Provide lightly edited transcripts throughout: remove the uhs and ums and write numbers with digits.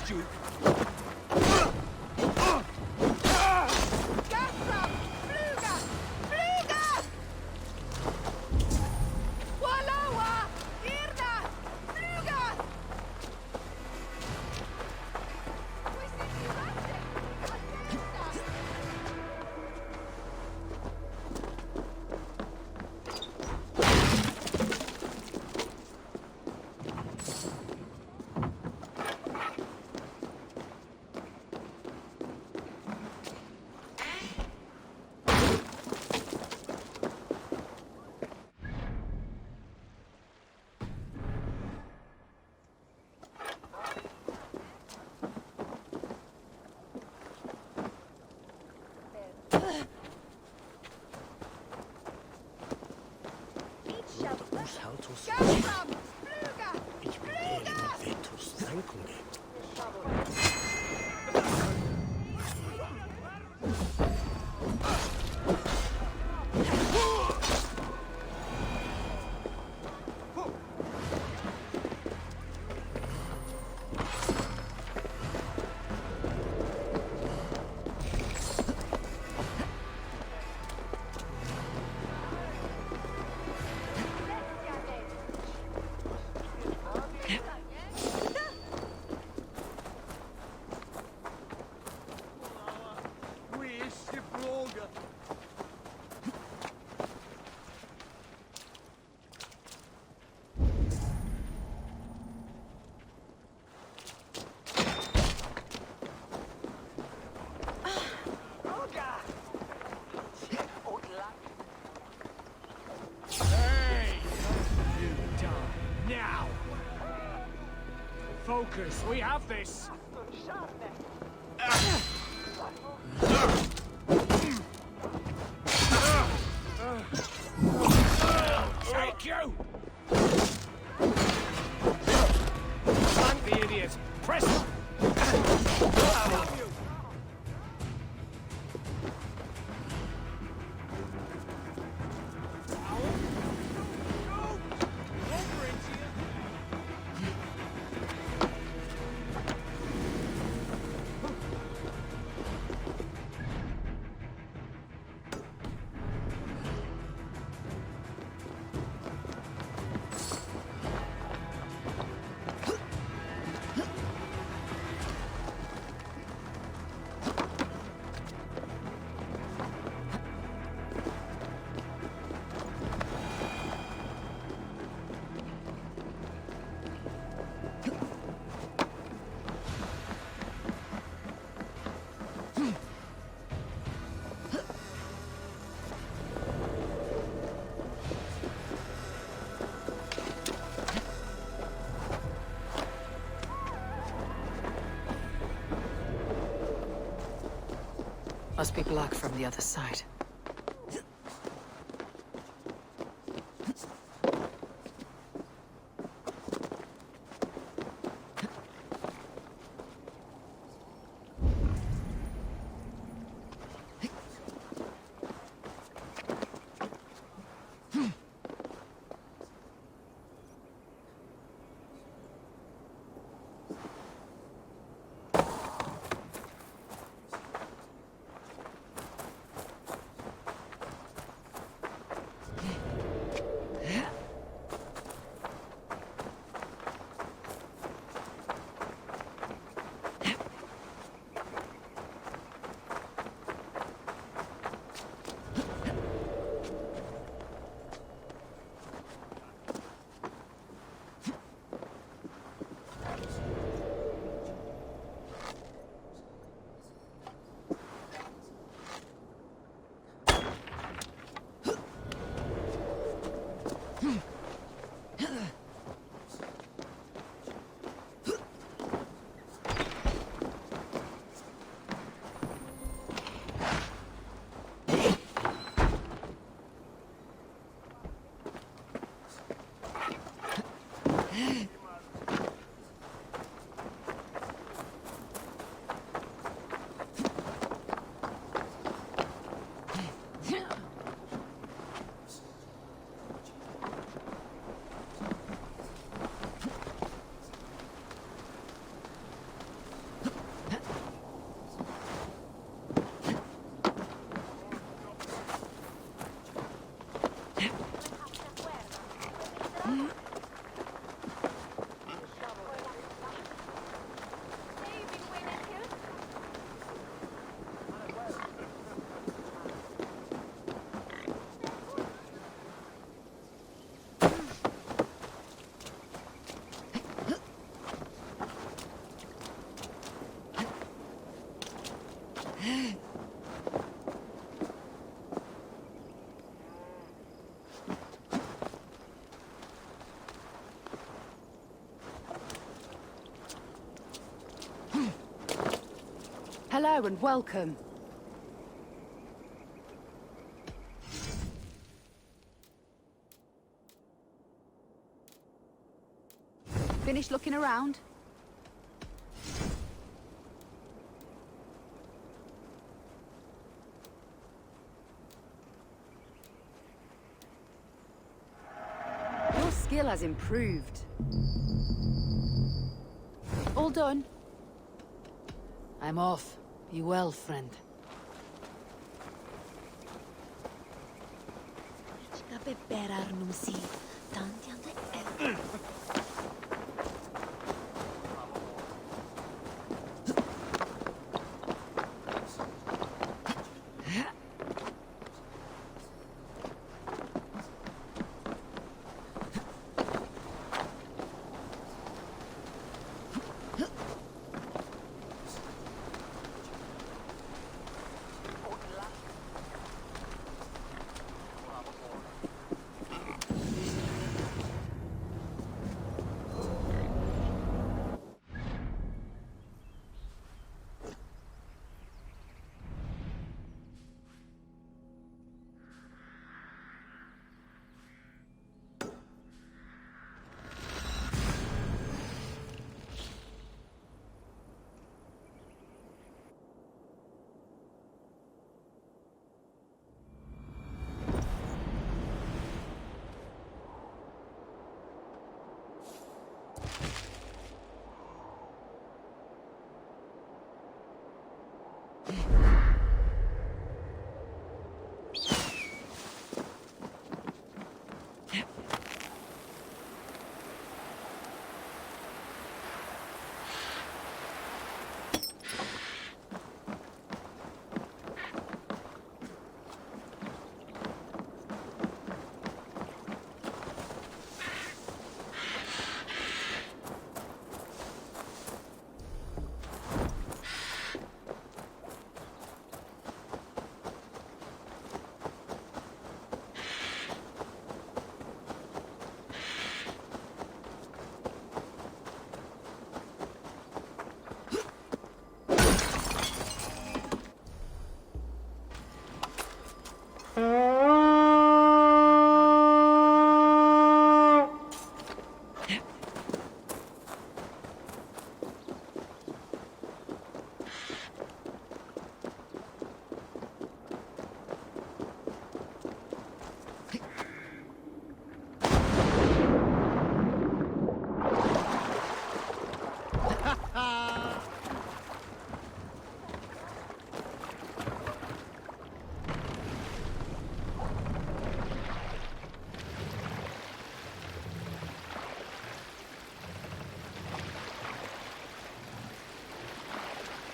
you! Ich bin der Vetus Sankunge. Focus, we have this! Take you! Flank the idiot! Press him! Must be blocked from the other side. Hello and welcome. Finished looking around? Your skill has improved. All done? I'm off. Be well, friend.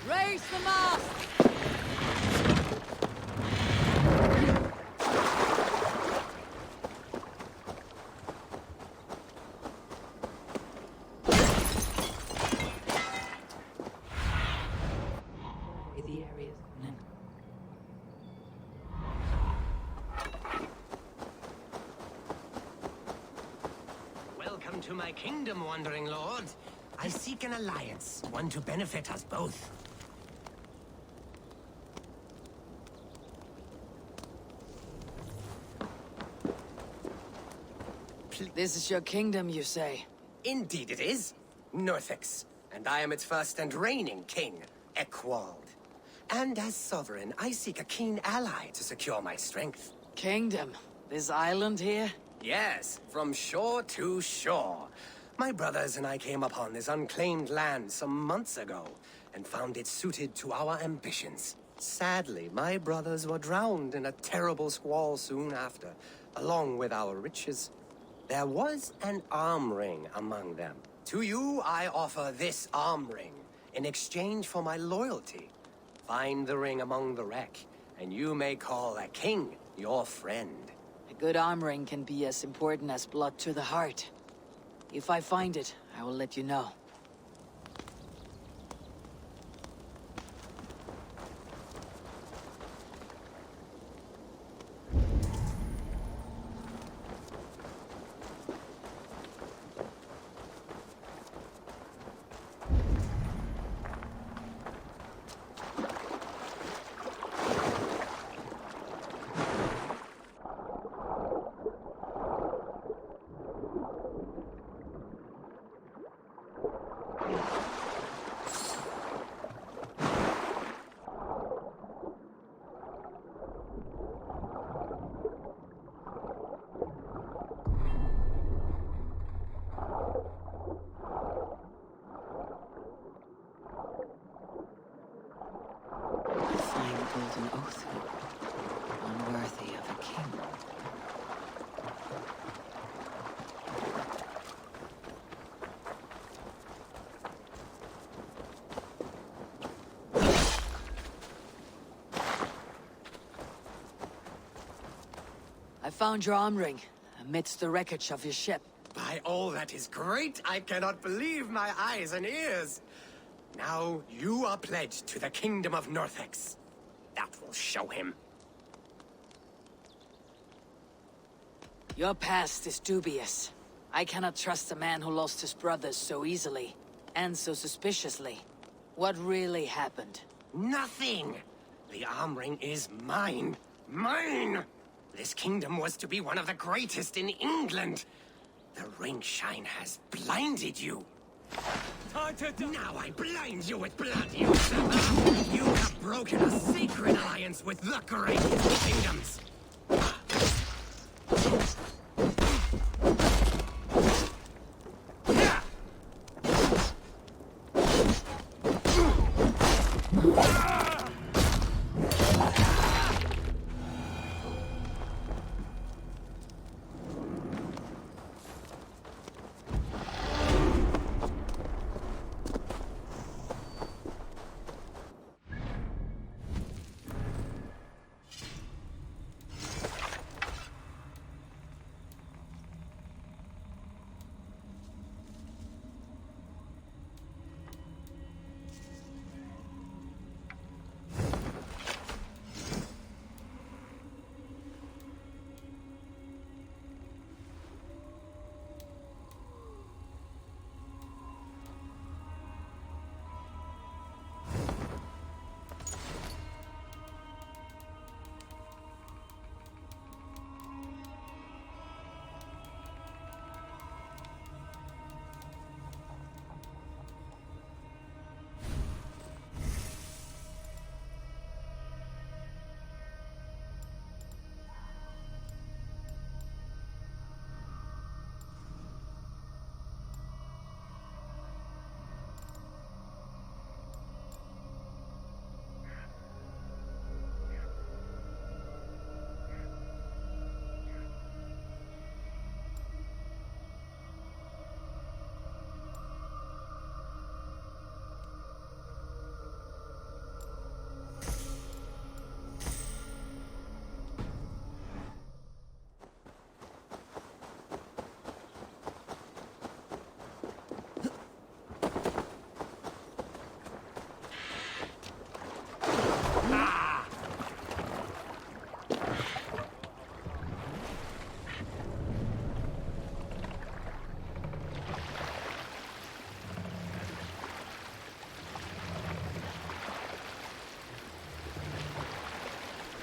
Raise the mast! The area is coming in. Welcome to my kingdom, wandering lord. I seek an alliance, one to benefit us both. This is your kingdom, you say? Indeed it is. Northix, and I am its first and reigning king, Eckwald. And as sovereign, I seek a keen ally to secure my strength. Kingdom? This island here? Yes, from shore to shore. My brothers and I came upon this unclaimed land some months ago, and found it suited to our ambitions. Sadly, my brothers were drowned in a terrible squall soon after, along with our riches. There was an arm ring among them. To you, I offer this arm ring, in exchange for my loyalty. Find the ring among the wreck, and you may call a king your friend. A good arm ring can be as important as blood to the heart. If I find it, I will let you know. A fine golden oath, unworthy of a king. I found your arm ring amidst the wreckage of your ship. By all that is great, I cannot believe my eyes and ears. Now you are pledged to the kingdom of Northex. That will show him. Your past is dubious. I cannot trust a man who lost his brothers so easily, and so suspiciously. What really happened? Nothing! The arm ring is mine. Mine! This kingdom was to be one of the greatest in England. The ring shine has blinded you. Now I blind you with blood, you usurper! You have broken a sacred alliance with the greatest kingdoms!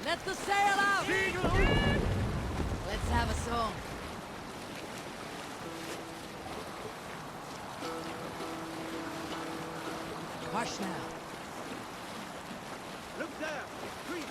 Let the sail out! Let's have a song. Hush now. Look there! Free!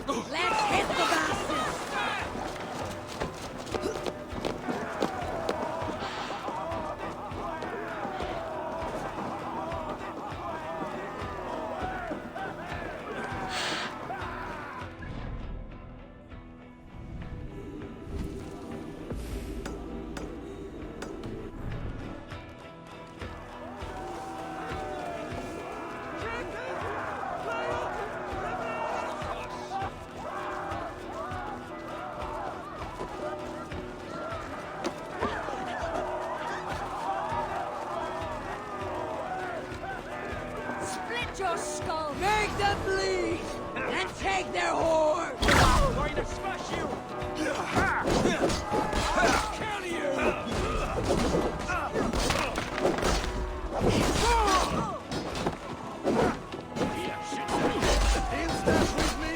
Let's hit the bastards! Split your skull! Make them bleed! And take their horse! I'm going to smash you! Kill you! He'll start with me!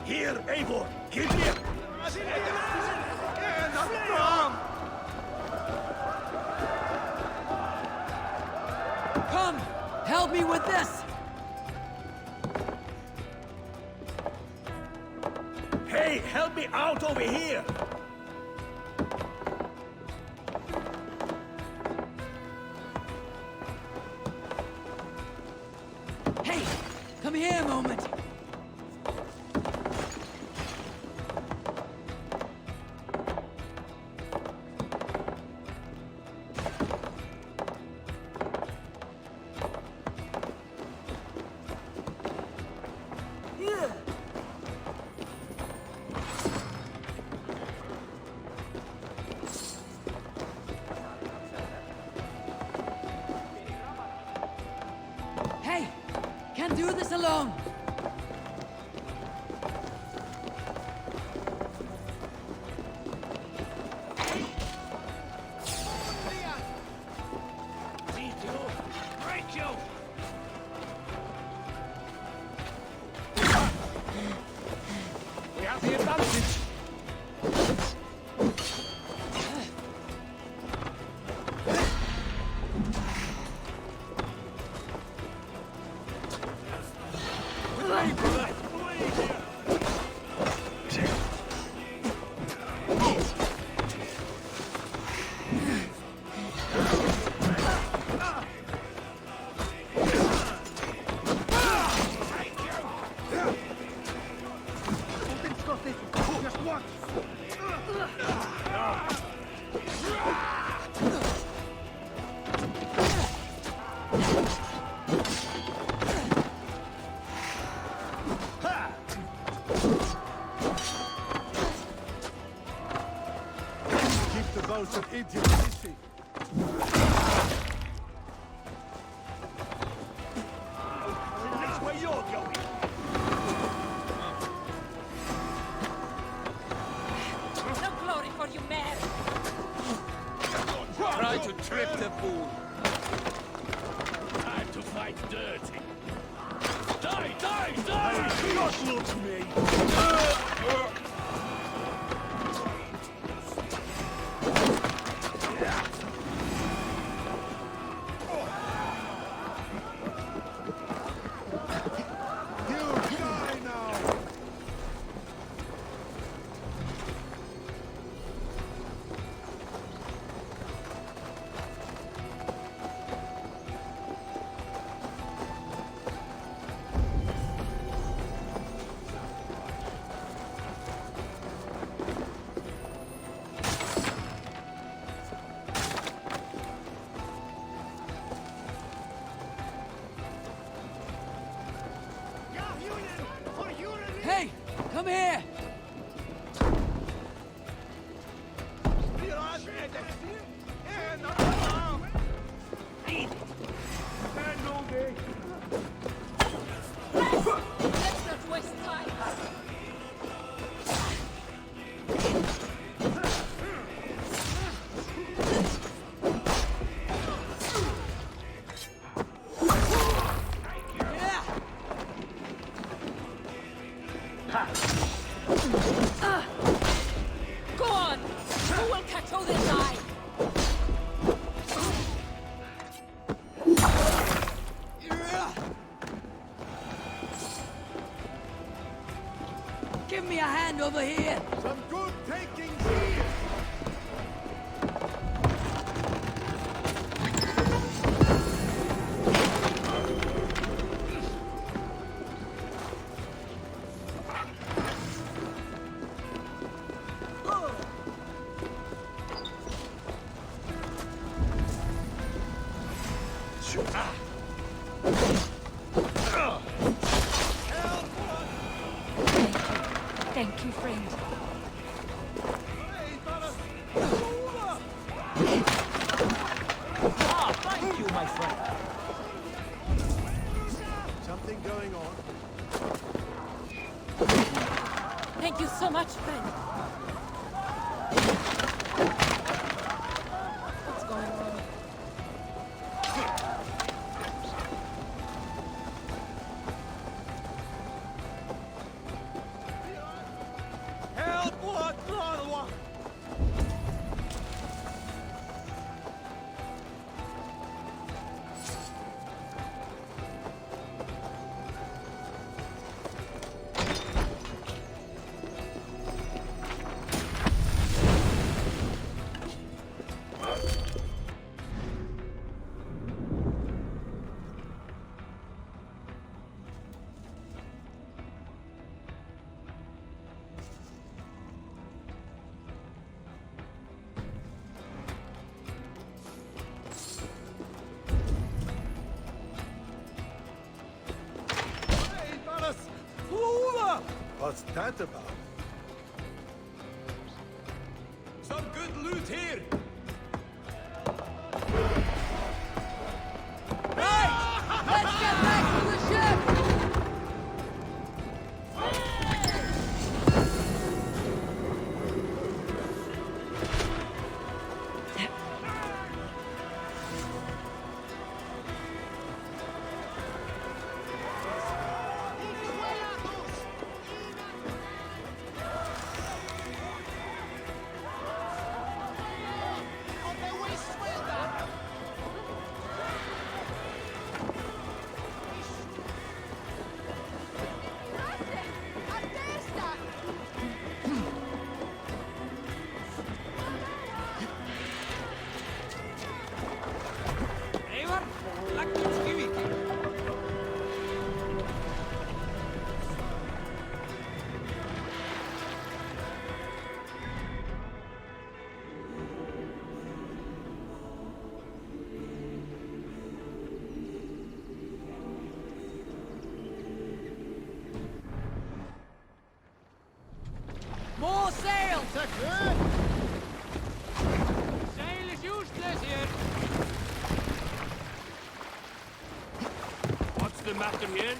Here, Eivor! Give me Come! Help me with this! Hey, help me out over here! Hey! Come here a moment! Hey! Can't do this alone! Break you! We have the advantage. Keep the boats of idiocy. That's where you're going. No glory for you, man! Try to trip the fool. Time to fight dirty. Die, die, die! Just look to me. You die now. Hey! Come here! Let's not waste time! Yeah! Go on! Who will catch all this eye? Give me a hand over here! Some good takings here. Thank you, friend. Thank you, my friend. Something going on. Thank you so much, friend. What's going on? What's that about? Some good loot here! Let's get back to the ship! Eivor, läkkits kivikin. More sail! Sail is useless here. What's the matter here?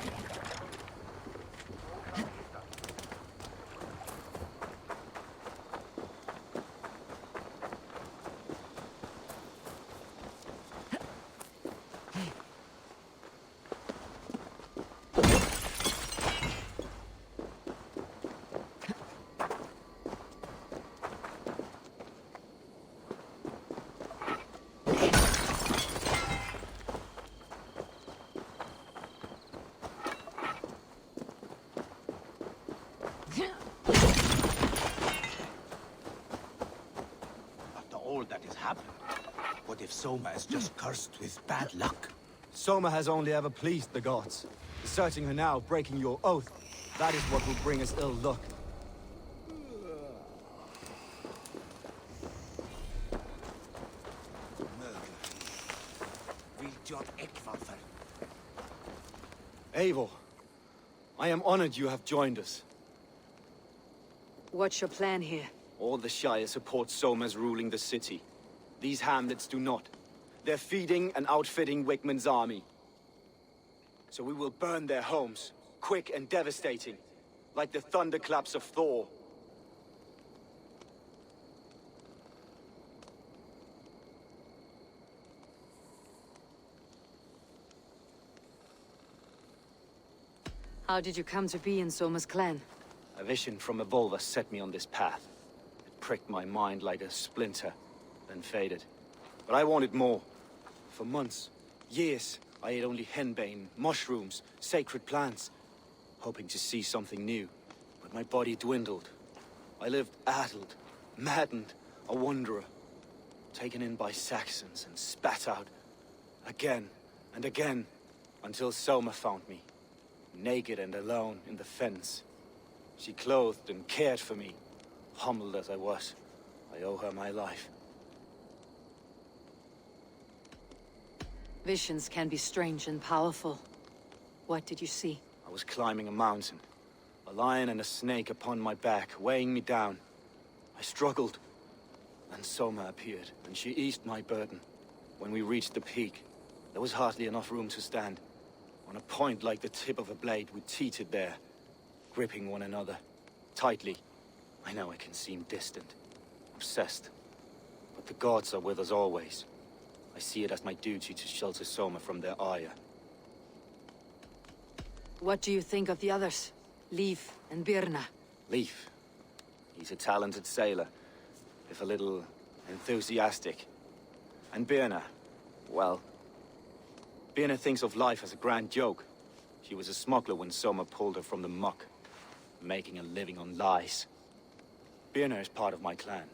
After all that has happened, what if Soma is just cursed with bad luck? Soma has only ever pleased the gods. Deserting her now, breaking your oath, that is what will bring us ill luck. Eivor, I am honored you have joined us. What's your plan here? All the Shire support Soma's ruling the city. These hamlets do not. They're feeding and outfitting Wickman's army. So we will burn their homes, quick and devastating, like the thunderclaps of Thor. How did you come to be in Soma's clan? A vision from Evolva set me on this path. It pricked my mind like a splinter, then faded. But I wanted more. For months, years, I ate only henbane, mushrooms, sacred plants, hoping to see something new. But my body dwindled. I lived addled, maddened, a wanderer, taken in by Saxons and spat out again and again, until Soma found me, naked and alone in the fens. She clothed and cared for me, humbled as I was. I owe her my life. Visions can be strange and powerful. What did you see? I was climbing a mountain. A lion and a snake upon my back, weighing me down. I struggled. And Soma appeared, and she eased my burden. When we reached the peak, there was hardly enough room to stand. On a point like the tip of a blade, we teetered there, gripping one another, tightly. I know it can seem distant, obsessed. But the gods are with us always. I see it as my duty to shelter Soma from their ire. What do you think of the others? Leif and Birna? Leif. He's a talented sailor, if a little enthusiastic. And Birna, well... Birna thinks of life as a grand joke. She was a smuggler when Soma pulled her from the muck, making a living on lies. Birna is part of my clan,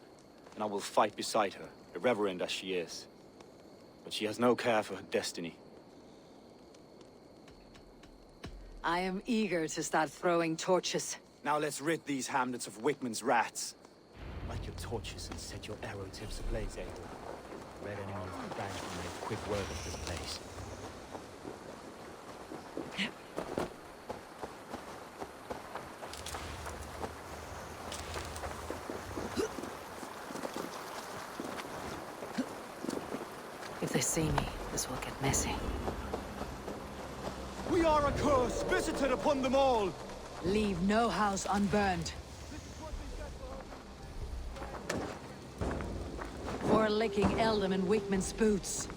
and I will fight beside her, irreverent as she is. But she has no care for her destiny. I am eager to start throwing torches. Now let's rid these hamlets of Wickman's rats. Light your torches and set your arrow tips ablaze, Eivor. Let anyone who bangs will make quick work of this place. see me, this will get messy. We are a curse visited upon them all. Leave no house unburned. For licking Eldam and Wickman's boots.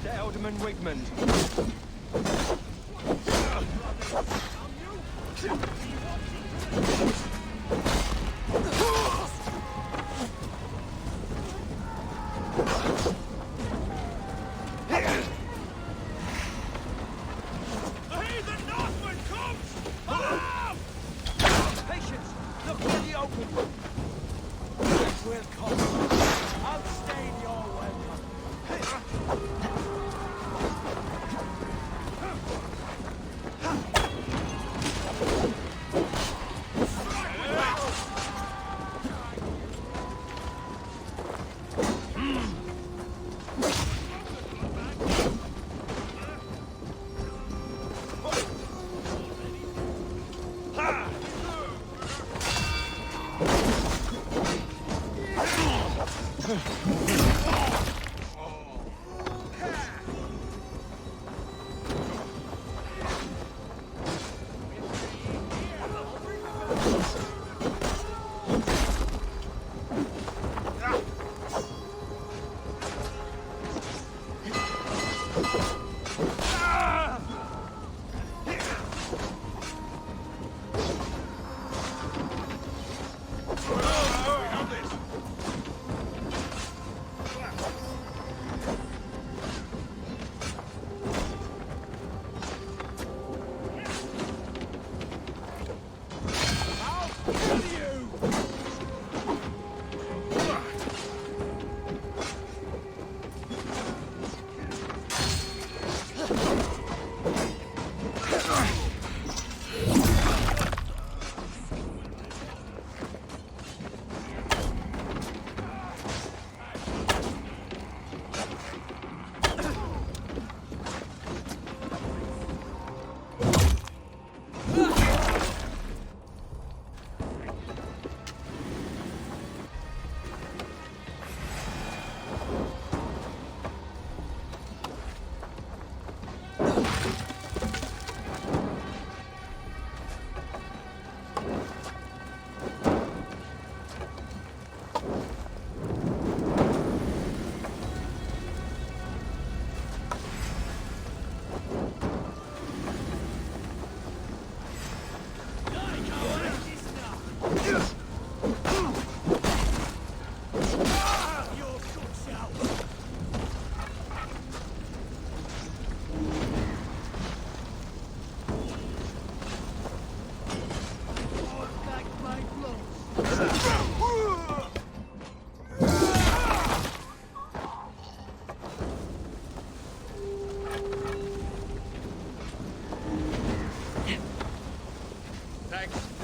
Eldam and Wigmund. The heathen Northman comes! Alarm! Patience! Look for the open! It will come. Outstay your welcome.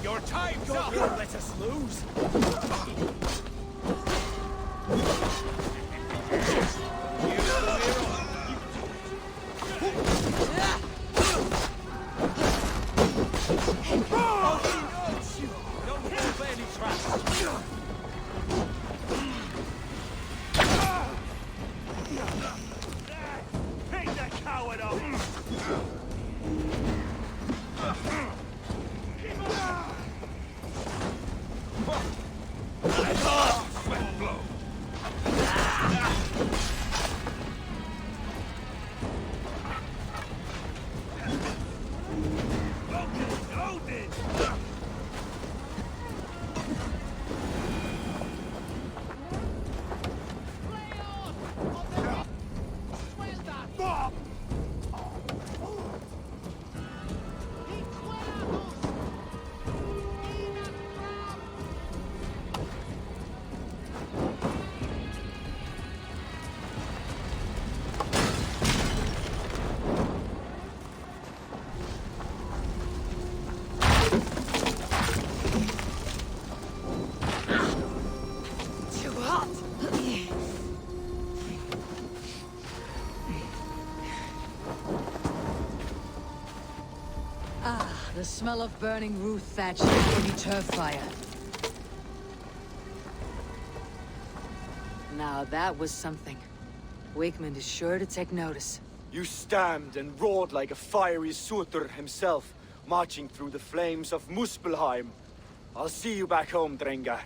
Your time's up! Don't let us lose. Don't move any traps! Pick the coward up! Sweat blow! Loaded! Bob! The smell of burning roof thatch and heavy turf fire. Now that was something. Wakeman is sure to take notice. You stamped and roared like a fiery Surtur himself, marching through the flames of Muspelheim. I'll see you back home, Drengar.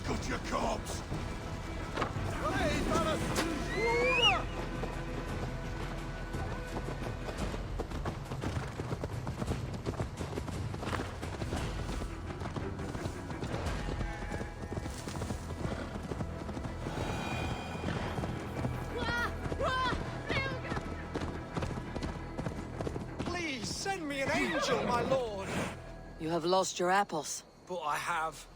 Got your corpse! Please send me an angel, my lord. You have lost your apples. But I have.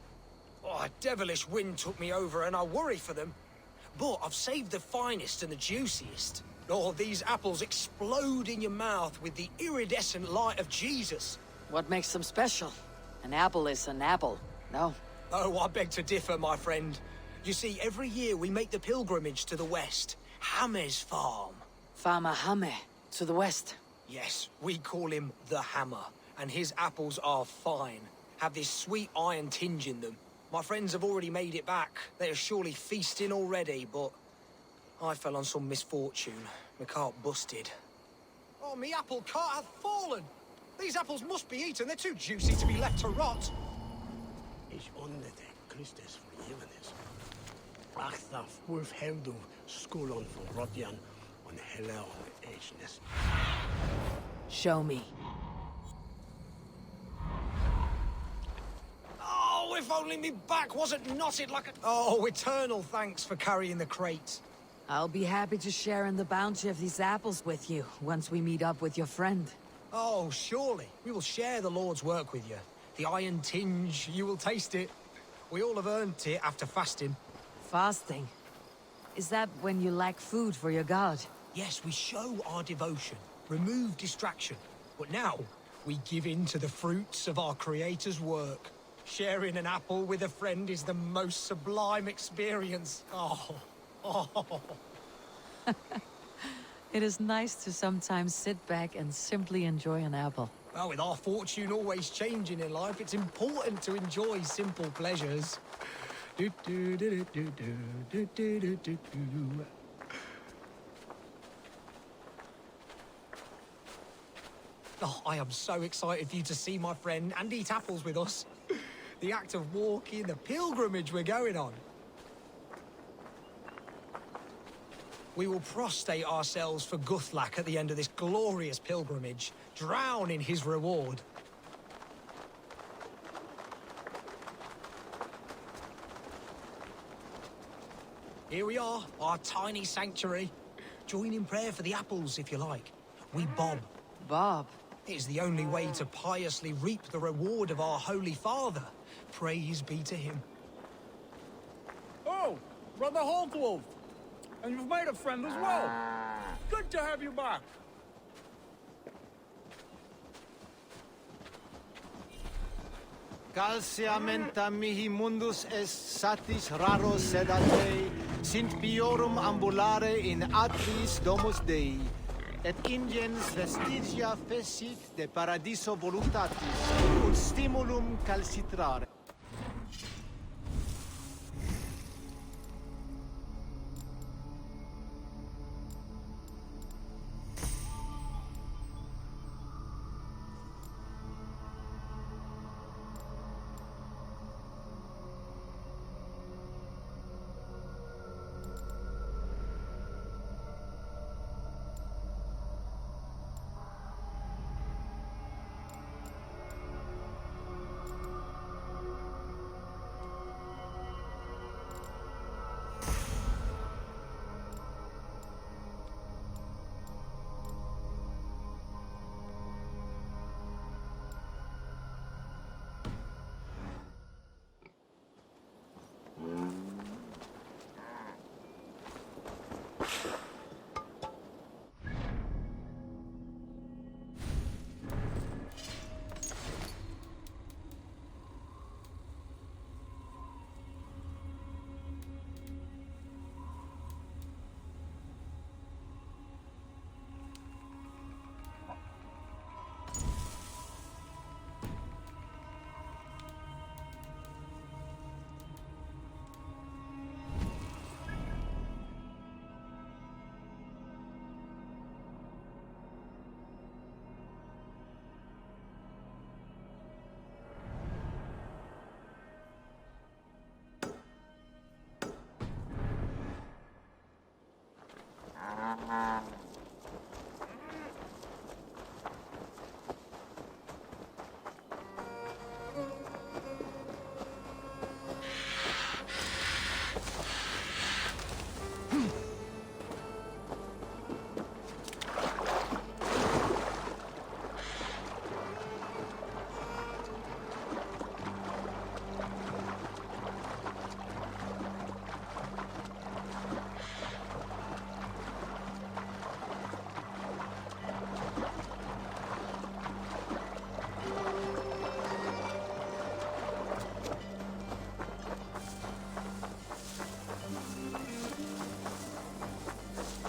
Oh, a devilish wind took me over and I worry for them. But I've saved the finest and the juiciest. Oh, these apples explode in your mouth with the iridescent light of Jesus. What makes them special? An apple is an apple, no? Oh, I beg to differ, my friend. You see, every year we make the pilgrimage to the west. Hammer's farm. Farmer Hame, to the west. Yes, we call him the Hammer. And his apples are fine. Have this sweet iron tinge in them. My friends have already made it back. They are surely feasting already, but I fell on some misfortune. My cart busted. Oh, me apple cart hath fallen! These apples must be eaten. They're too juicy to be left to rot. Ich åndede Kristus forgivendes. Achta wolf hevdu skolon for Rodian on hella on ageness. Show me. Oh, if only me back wasn't knotted like a... Oh, eternal thanks for carrying the crate. I'll be happy to share in the bounty of these apples with you once we meet up with your friend. Oh, surely. We will share the Lord's work with you. The iron tinge, you will taste it. We all have earned it after fasting. Fasting? Is that when you lack food for your god? Yes, we show our devotion, remove distraction. But now, we give in to the fruits of our Creator's work. Sharing an apple with a friend is the most sublime experience. Oh. It is nice to sometimes sit back and simply enjoy an apple. Well, with our fortune always changing in life, it's important to enjoy simple pleasures. Oh, I am so excited for you to see my friend and eat apples with us. The act of walking, the pilgrimage we're going on. We will prostrate ourselves for Guthlak at the end of this glorious pilgrimage, drown in his reward. Here we are, our tiny sanctuary. Join in prayer for the apples, if you like. We bob. Bob. It is the only way to piously reap the reward of our Holy Father. Praise be to him. Oh, Brother Holtwolf. And you've made a friend as well. Good to have you back. Calciamenta mihi mundus est satis raro sedate, sint piorum ambulare in atris domus Dei, et ingens vestigia fecit de paradiso voluntatis, ut stimulum calcitrare.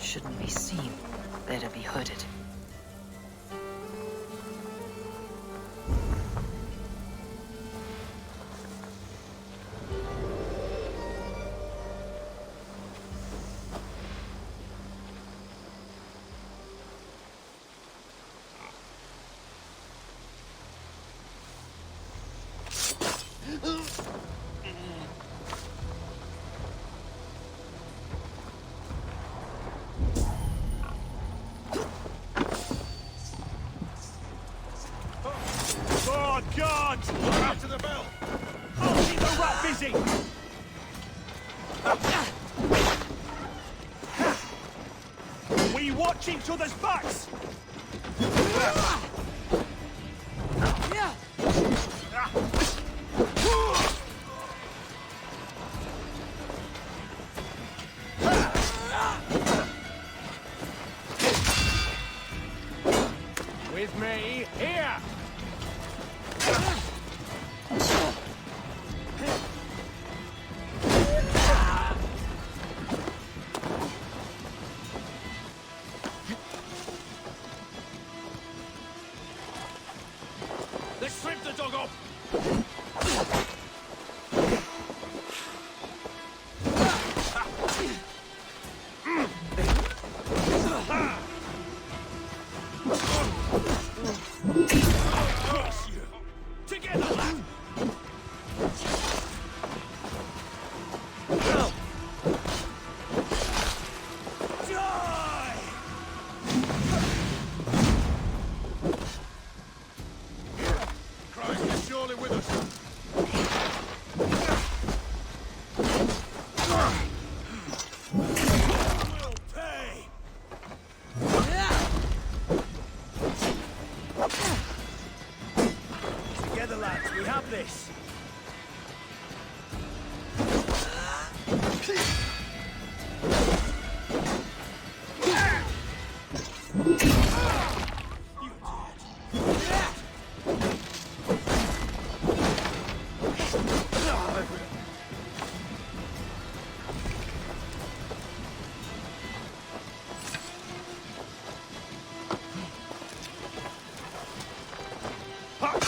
Shouldn't be seen. Better be hooded. God! Back to the bell! Oh, keep the rat busy! We watch each other's backs! With me, here! Let's strip the dog off!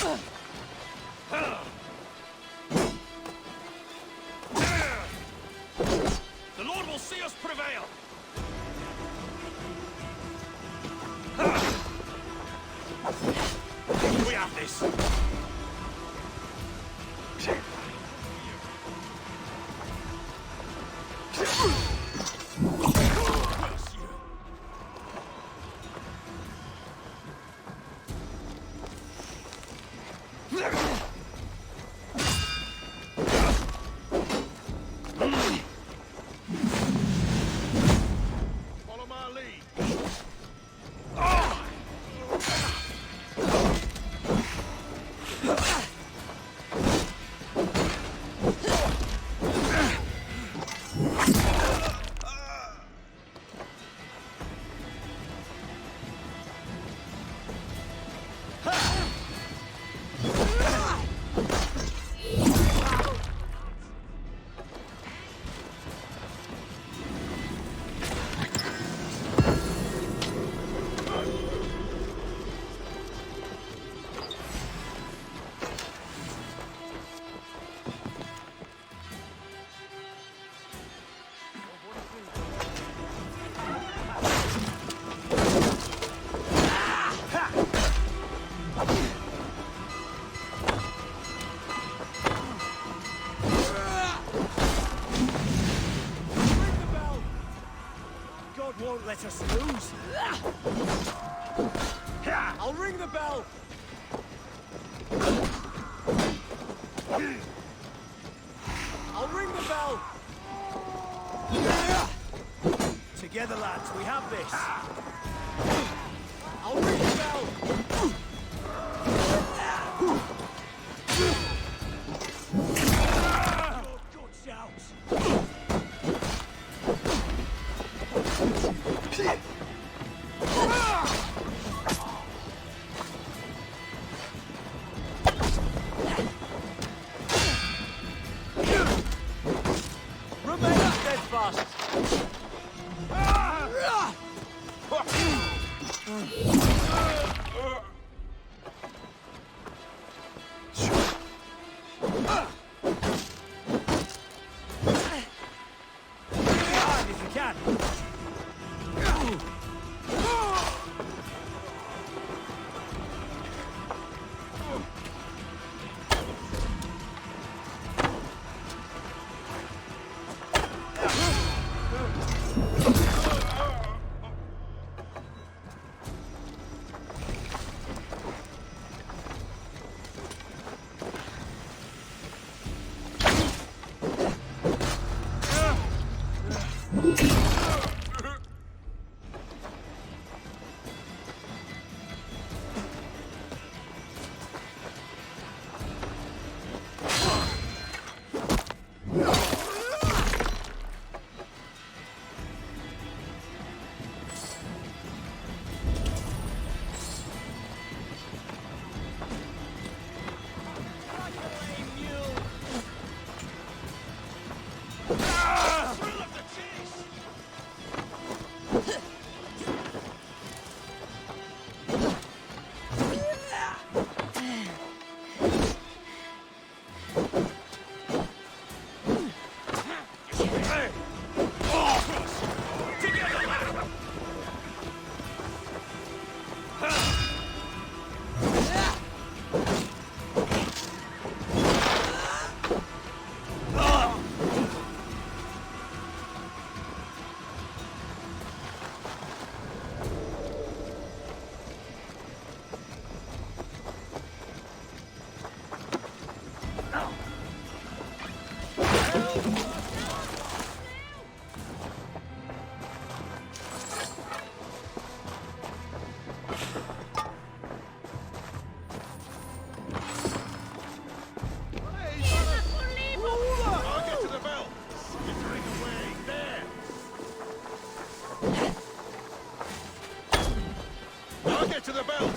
The Lord will see us prevail! We have this! Follow my lead. God won't let us lose. I'll ring the bell. I'll ring the bell. Together, lads, we have this. I'll ring the bell. Good shout. Remain steadfast. If you can. I'll get to the bell! Skittering away, there! I'll get to the bell!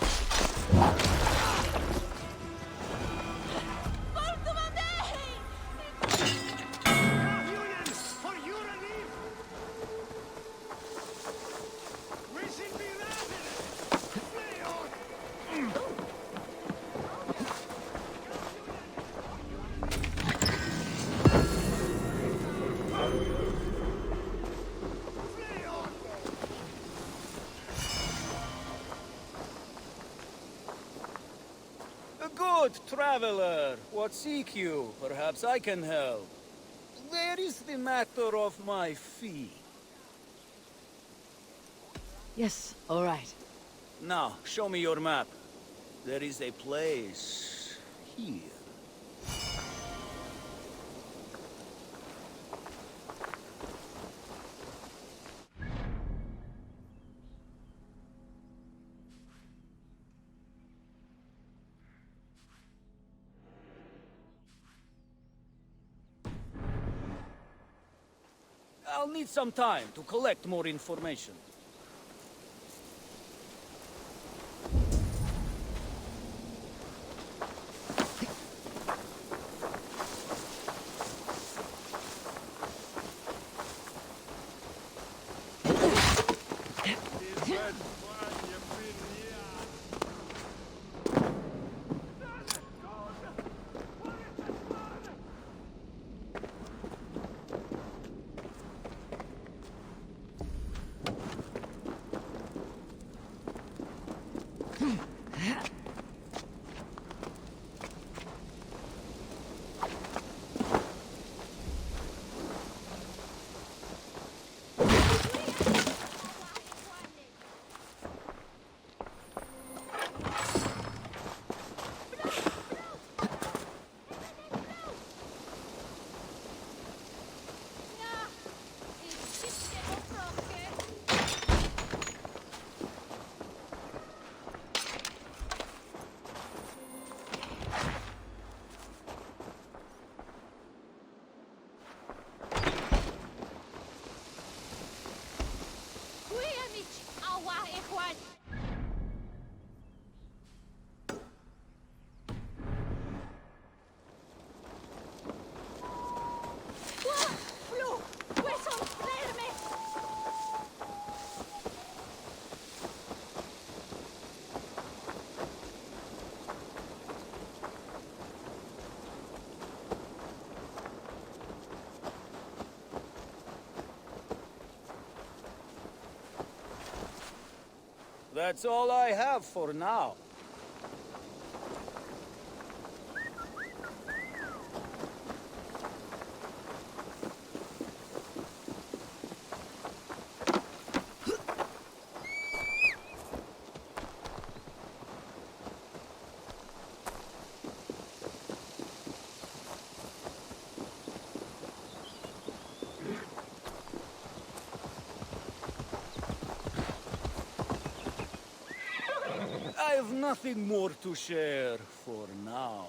Good traveler, what seek you? Perhaps I can help. There is the matter of my fee. Yes, all right. Now, show me your map. There is a place here. I'll need some time to collect more information. That's all I have for now. I have nothing more to share for now.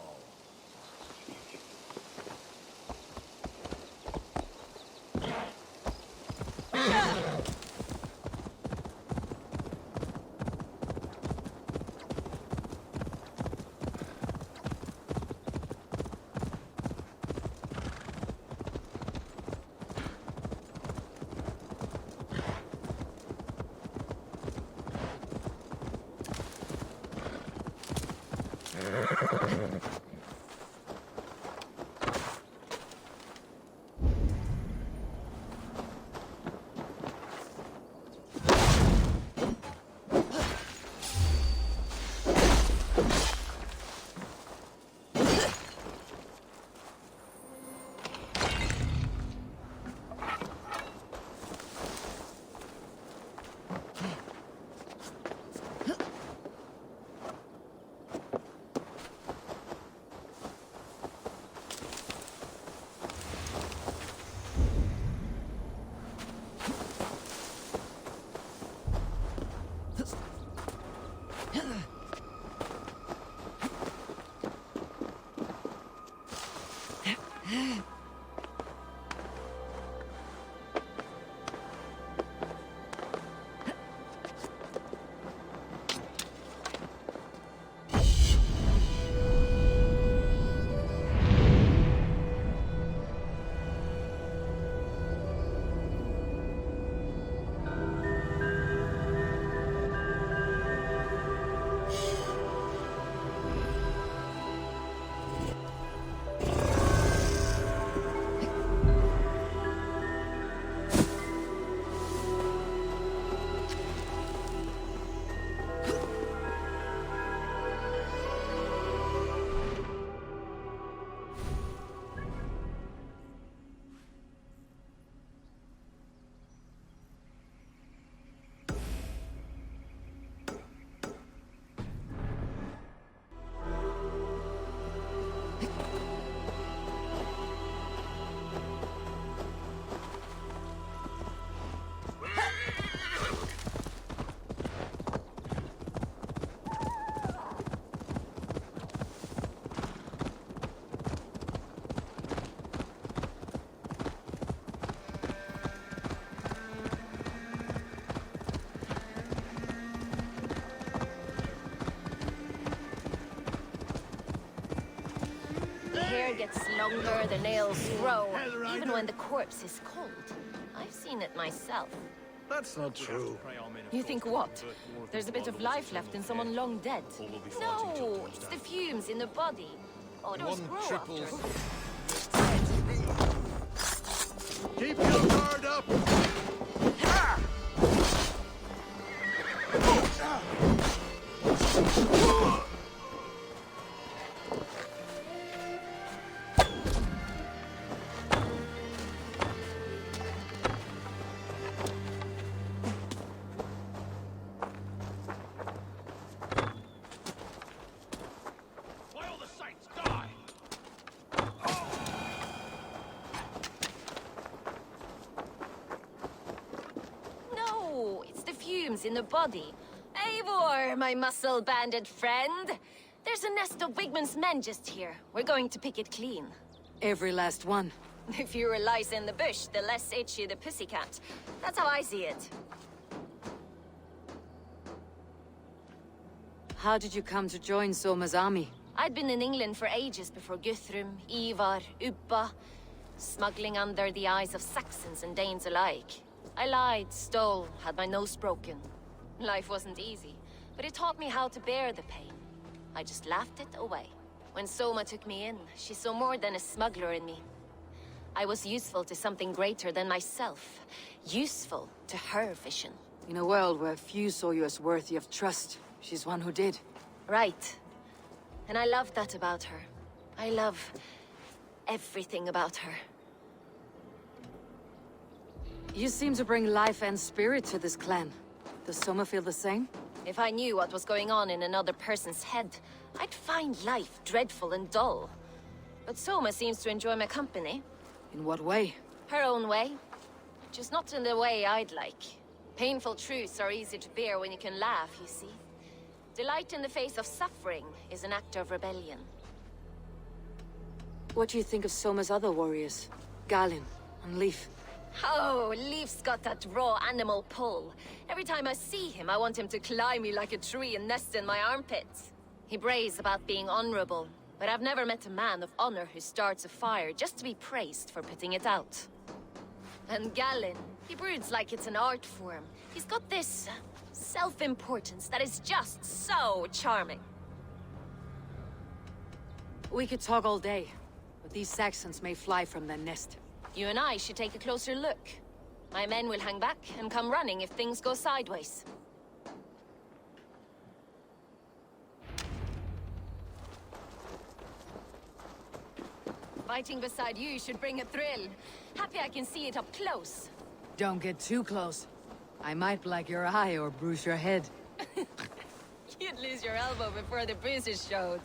gets longer, the nails grow, even when the corpse is cold. I've seen it myself. That's not true. You think what? There's a bit of life left in someone long dead. No, it's the fumes in the body. Odors grow after. Keep your guard up! While the sights die! No, it's the fumes in the body. Eivor, my muscle-banded friend. There's a nest of Wigman's men just here. We're going to pick it clean. Every last one. The fewer lice in the bush, the less itchy the pussycat. That's how I see it. How did you come to join Soma's army? I'd been in England for ages before Guthrum, Ivar, Ubba, smuggling under the eyes of Saxons and Danes alike. I lied, stole, had my nose broken. Life wasn't easy, but it taught me how to bear the pain. I just laughed it away. When Soma took me in, she saw more than a smuggler in me. I was useful to something greater than myself. Useful to her vision. In a world where few saw you as worthy of trust, she's one who did. Right. And I love that about her. I love everything about her. You seem to bring life and spirit to this clan. Does Soma feel the same? If I knew what was going on in another person's head, I'd find life dreadful and dull. But Soma seems to enjoy my company. In what way? Her own way. Just not in the way I'd like. Painful truths are easy to bear when you can laugh, you see. Delight in the face of suffering is an act of rebellion. What do you think of Soma's other warriors? Galin and Leif? Oh, Leif's got that raw animal pull. Every time I see him, I want him to climb me like a tree and nest in my armpits. He brays about being honorable, but I've never met a man of honor who starts a fire just to be praised for putting it out. And Galin, he broods like it's an art form. He's got this self-importance that is just so charming. We could talk all day, but these Saxons may fly from their nest. You and I should take a closer look. My men will hang back and come running if things go sideways. Fighting beside you should bring a thrill. Happy I can see it up close. Don't get too close. I might black your eye or bruise your head. You'd lose your elbow before the bruises showed.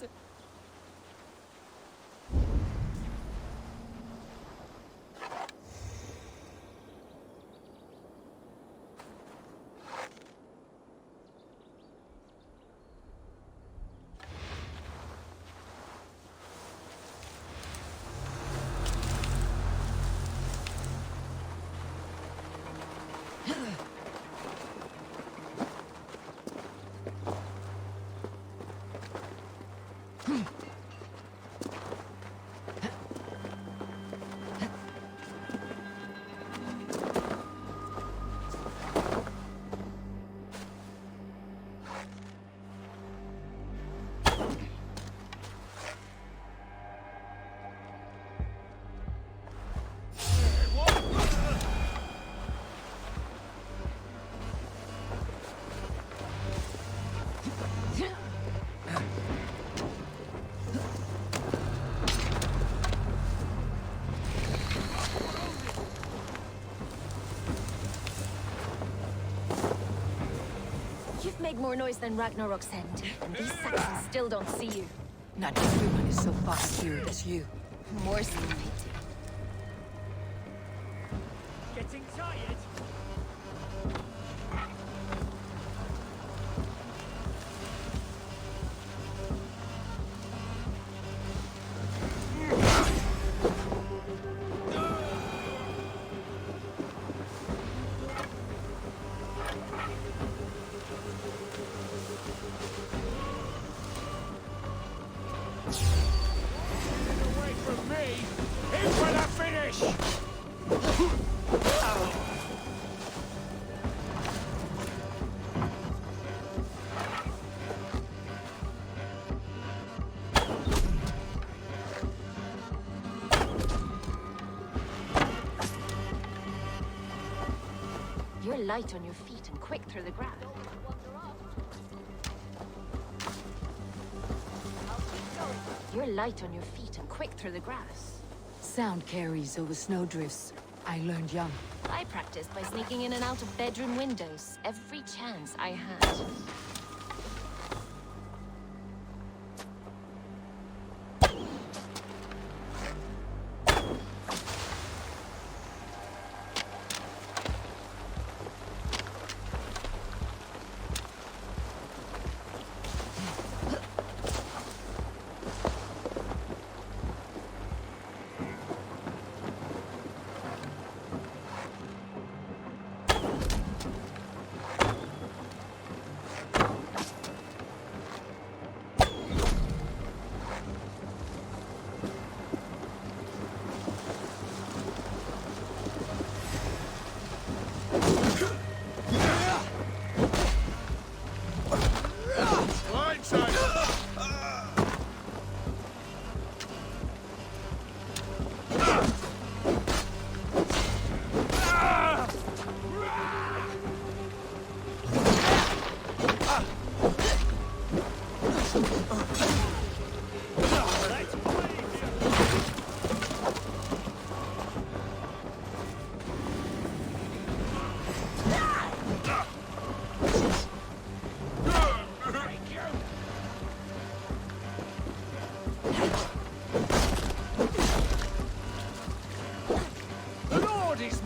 Make more noise than Ragnarok's end, and these Saxons still don't see you. Not everyone is so fox-cured as you. More so pity. Getting tired? Away from You're light on your feet and quick through the grass. You're light on your feet and quick through the grass. Sound carries over snowdrifts. I learned young. I practiced by sneaking in and out of bedroom windows every chance I had.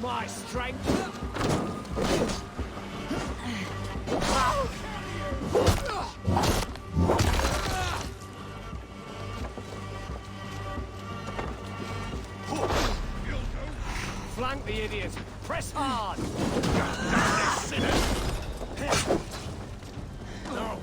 My strength. Flank the idiot. Press hard. No.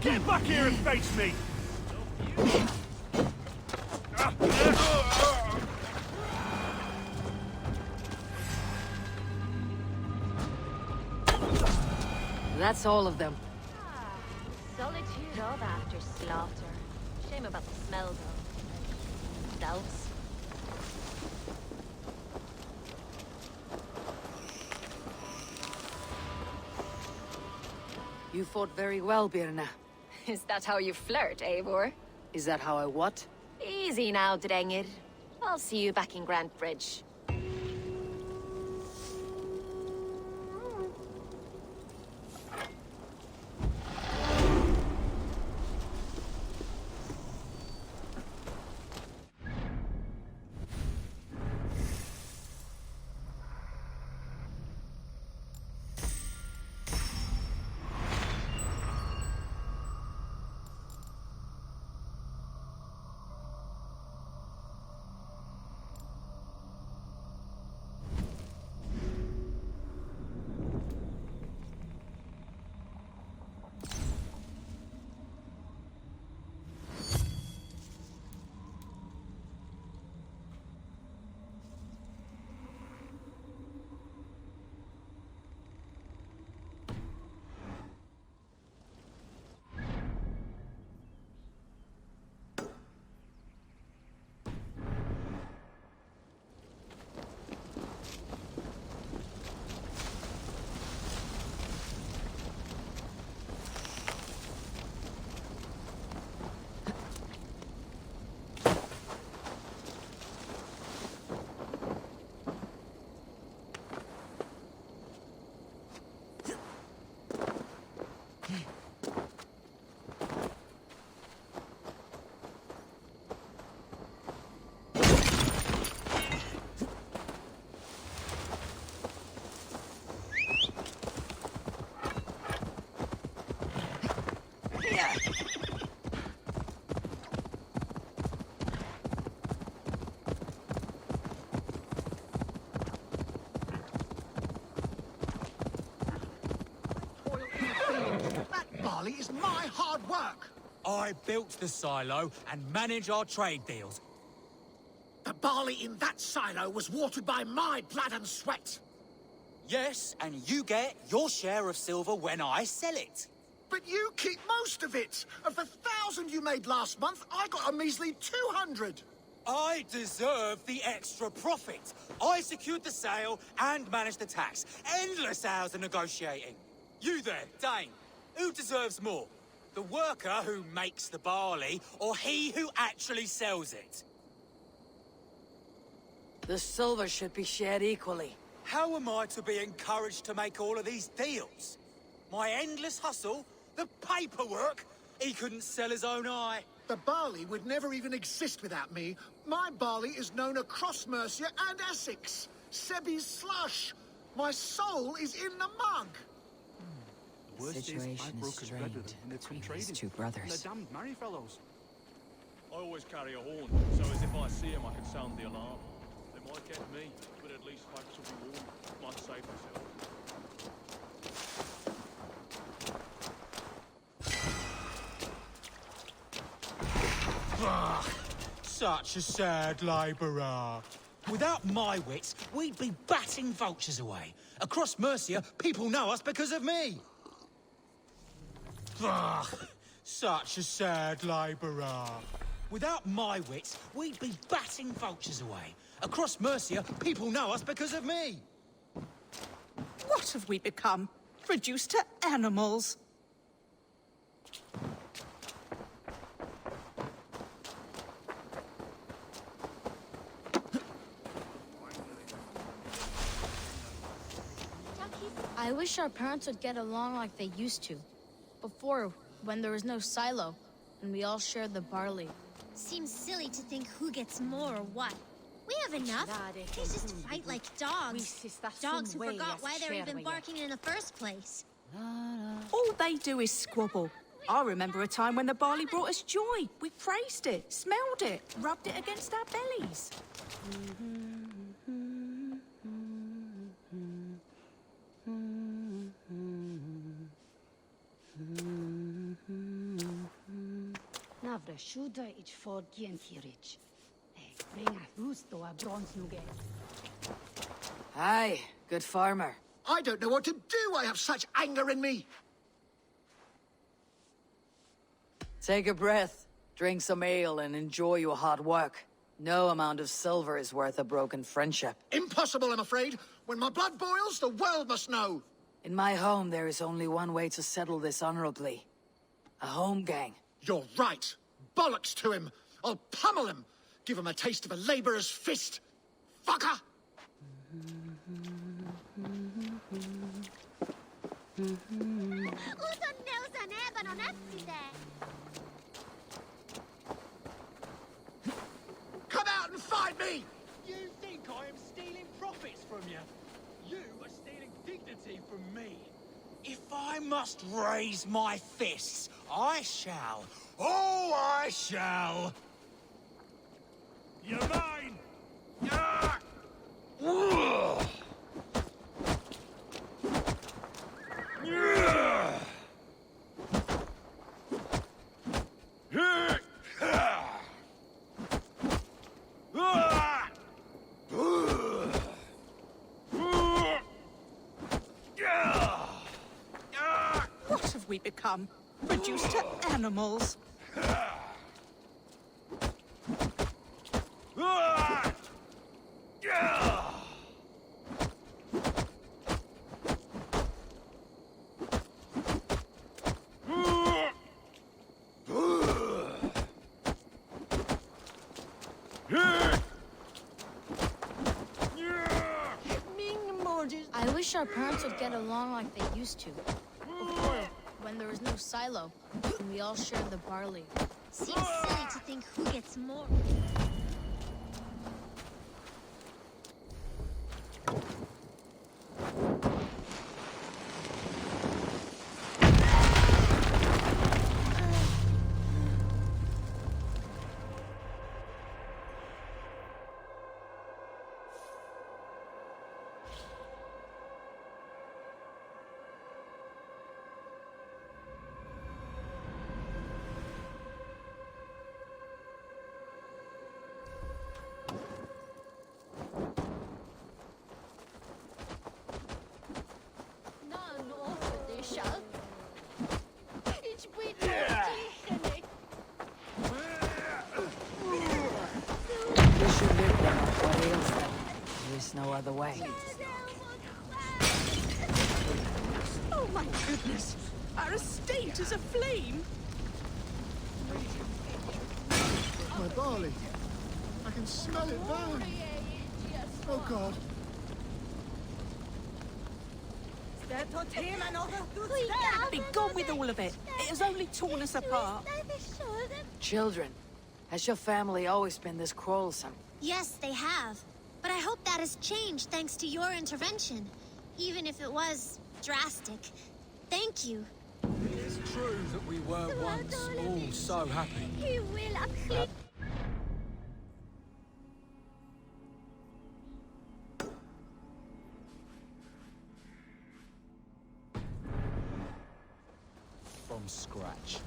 Get back here and face me! That's all of them. Solitude of after slaughter. Shame about the smell, though. Doubts. You fought very well, Birna. Is that how you flirt, Eivor? Is that how I what? Easy now, Drengir. I'll see you back in Grant Bridge. That barley is my hard work. I built the silo and manage our trade deals. The barley in that silo was watered by my blood and sweat. Yes, and you get your share of silver when I sell it. But you keep most of it. Of the 1,000 you made last month, I got a measly 200. I deserve the extra profit. I secured the sale and managed the tax. Endless hours of negotiating. You there, Dane. Who deserves more? The worker who makes the barley, or he who actually sells it? The silver should be shared equally. How am I to be encouraged to make all of these deals? My endless hustle? The paperwork? He couldn't sell his own eye. The barley would never even exist without me. My barley is known across Mercia and Essex. Sebi's slush. My soul is in the mug. The situation is strained between his two brothers. They're damned merry fellows. I always carry a horn, so as if I see them, I can sound the alarm. They might get me, but at least folks will be warned. Might save themselves. Such a sad labourer. Without my wits, we'd be batting vultures away. Across Mercia, people know us because of me. Such a sad labourer. Without my wits, we'd be batting vultures away. Across Mercia, people know us because of me. What have we become? Reduced to animals? I wish our parents would get along like they used to. Before, when there was no silo, and we all shared the barley. Seems silly to think who gets more or what. We have enough. They just fight like dogs. Dogs who forgot why they were even barking in the first place. All they do is squabble. I remember a time when the barley brought us joy. We praised it, smelled it, rubbed it against our bellies. Aye, good farmer. I don't know what to do. I have such anger in me. Take a breath, drink some ale, and enjoy your hard work. No amount of silver is worth a broken friendship. Impossible, I'm afraid. When my blood boils, the world must know. In my home, there is only one way to settle this honorably. A home gang. You're right. Bollocks to him. I'll pummel him. Give him a taste of a labourer's fist. Fucker! Come out and find me! You think I am stealing profits from you? You are stealing dignity from me. If I must raise my fists, I shall. Oh, I shall. You're mine! Ah! Ugh. Yeah! What have we become? Reduced to animals? I wish our parents would get along like they used to. Before, when there was no silo, and we all shared the barley. Seems silly to think who gets more. no other way. Oh my goodness! Our estate is aflame! My barley. I can smell it burn. Oh God. Be gone with all of it! It has only torn us apart. Children, has your family always been this quarrelsome? Yes, they have. But I hope that has changed thanks to your intervention. Even if it was drastic. Thank you. It's true that we were once all so happy. He will From scratch.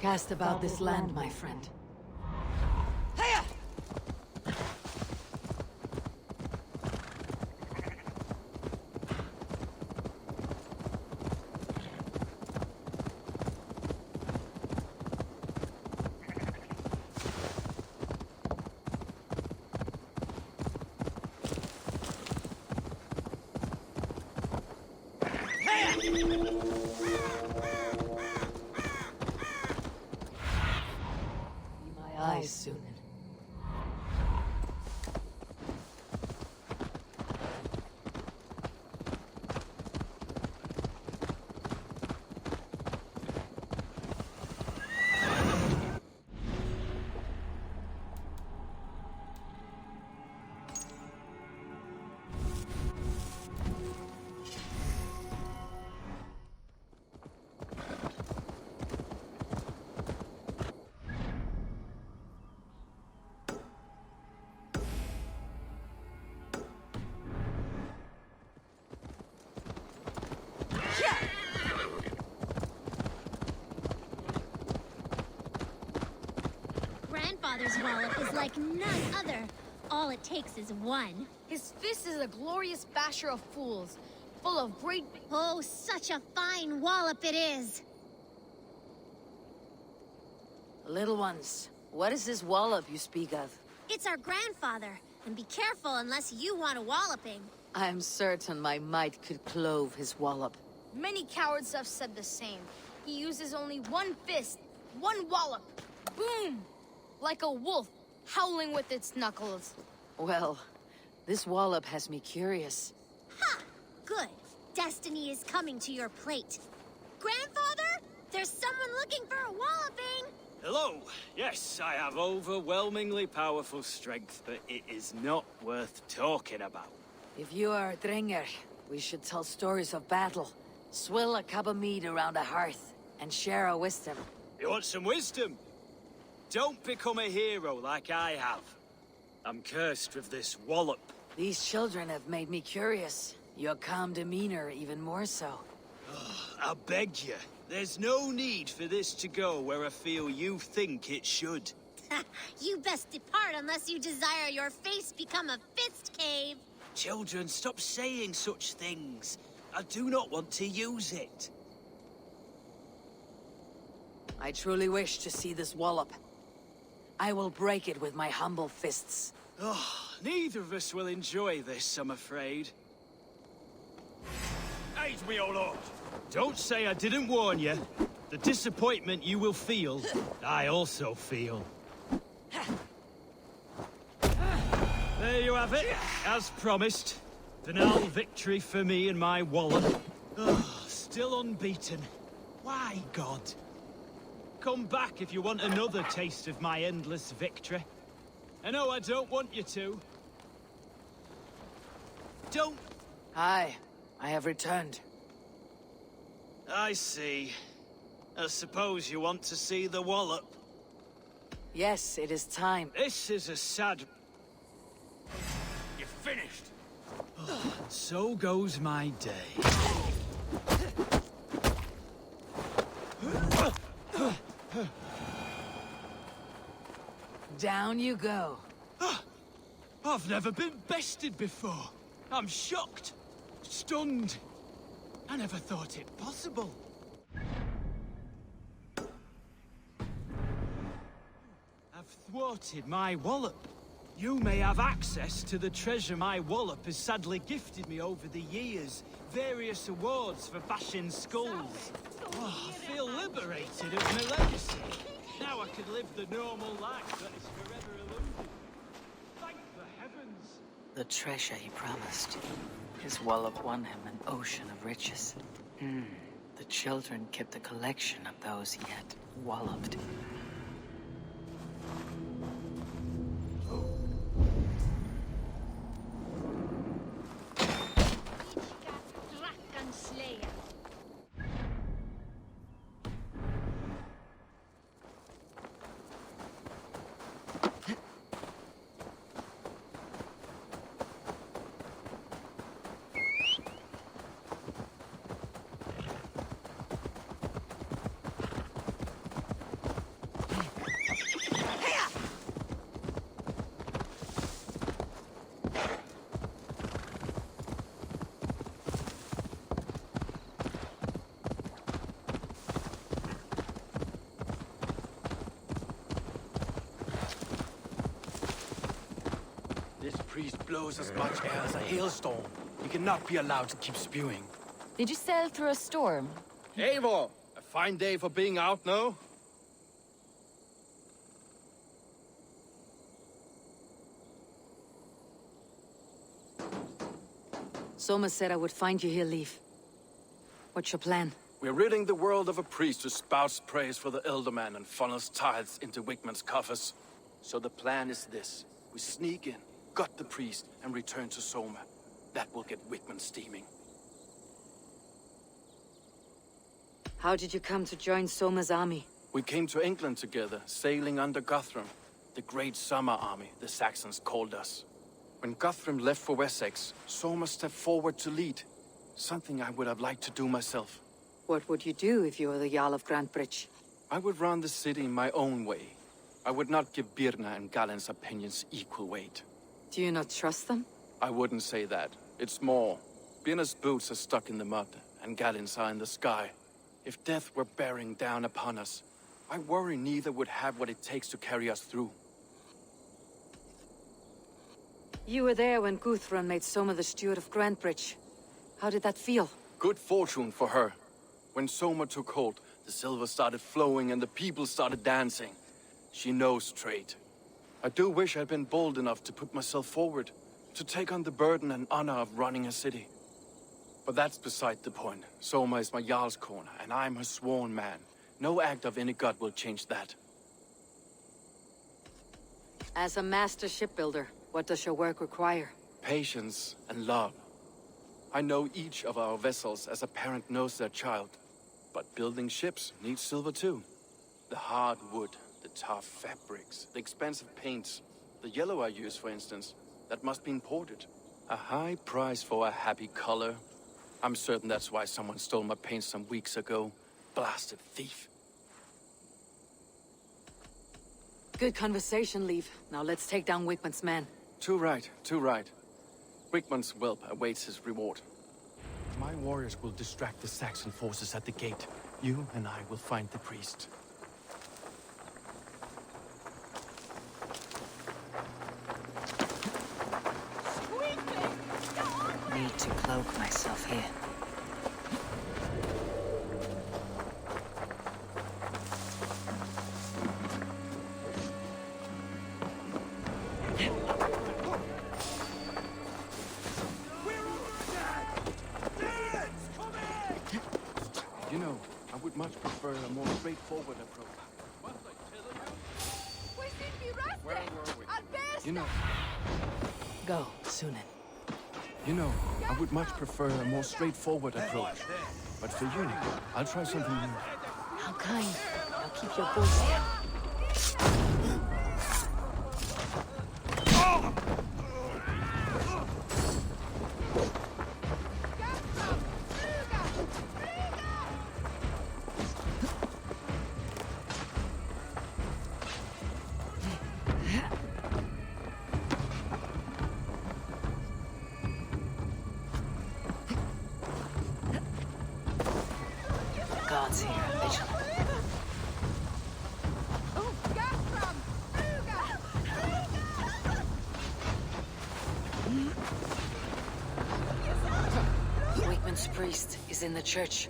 Cast about this land, my friend. Eyes soon. Grandfather's wallop is like none other. All it takes is one. His fist is a glorious basher of fools, full of great... Oh, such a fine wallop it is. Little ones, what is this wallop you speak of? It's our grandfather, and be careful unless you want a walloping. I am certain my might could clove his wallop. Many cowards have said the same. He uses only one fist, one wallop. Boom! Like a wolf, howling with its knuckles. Well, this wallop has me curious. Ha! Good. Destiny is coming to your plate. Grandfather, there's someone looking for a walloping. Hello. Yes, I have overwhelmingly powerful strength, but it is not worth talking about. If you are a Dringer, we should tell stories of battle, swill a cup of mead around a hearth, and share our wisdom. You want some wisdom? Don't become a hero like I have. I'm cursed with this wallop. These children have made me curious. Your calm demeanor even more so. I beg you. There's no need for this to go where I feel you think it should. You best depart unless you desire your face become a fist cave. Children, stop saying such things. I do not want to use it. I truly wish to see this wallop. I will break it with my humble fists. Oh, neither of us will enjoy this, I'm afraid. Aid me, O Lord! Don't say I didn't warn you. The disappointment you will feel, I also feel. There you have it, as promised. Banal victory for me and my wallop. Oh, still unbeaten. Why, God? Come back if you want another taste of my endless victory. I know I don't want you to. Don't... Hi, I have returned. I see. I suppose you want to see the wallop. Yes, it is time. This is a sad... You're finished. So goes my day. Down you go. I've never been bested before. I'm shocked. Stunned. I never thought it possible. I've thwarted my wallop. You may have access to the treasure my wallop has sadly gifted me over the years. Various awards for bashing skulls. Oh, I feel liberated of my legacy. Now I can live the normal life that is forever eluded. Thank the heavens. The treasure he promised. His wallop won him an ocean of riches. The children kept a collection of those he had walloped. This priest blows as much air as a hailstorm. He cannot be allowed to keep spewing. Did you sail through a storm? Eivor! A fine day for being out, no? Soma said I would find you here, Leaf. What's your plan? We're ridding the world of a priest who spouts praise for the Elderman and funnels tithes into Wickman's coffers. So the plan is this. We sneak in, gut the priest, and return to Soma. That will get Wickman steaming. How did you come to join Soma's army? We came to England together, sailing under Guthrum. The Great Summer Army, the Saxons called us. When Guthrum left for Wessex, Soma stepped forward to lead. Something I would have liked to do myself. What would you do if you were the Jarl of Grantebridge? I would run the city my own way. I would not give Birna and Galen's opinions equal weight. Do you not trust them? I wouldn't say that. It's more. Birna's boots are stuck in the mud, and Galen's are in the sky. If death were bearing down upon us, I worry neither would have what it takes to carry us through. You were there when Guthrum made Soma the steward of Grantebridge. How did that feel? Good fortune for her. When Soma took hold, the silver started flowing and the people started dancing. She knows trade. I do wish I'd been bold enough to put myself forward, to take on the burden and honor of running a city. But that's beside the point. Soma is my Jarl's corner, and I'm her sworn man. No act of any god will change that. As a master shipbuilder, what does your work require? Patience and love. I know each of our vessels as a parent knows their child. But building ships needs silver too. The hard wood, the tough fabrics, the expensive paints. The yellow I use, for instance, that must be imported. A high price for a happy color. I'm certain that's why someone stole my paint some weeks ago. Blasted thief. Good conversation, Leaf. Now let's take down Wickman's men. Too right, too right. Wickman's whelp awaits his reward. My warriors will distract the Saxon forces at the gate. You and I will find the priest. Need to cloak myself here. You know, I would much prefer a more straightforward approach. Where were we? You know, Go, Sunan. I would much prefer a more straightforward approach. But for you, I'll try something new. How kind. Now keep your voice down. God's here, vigilant. Wakeman's priest is in the church.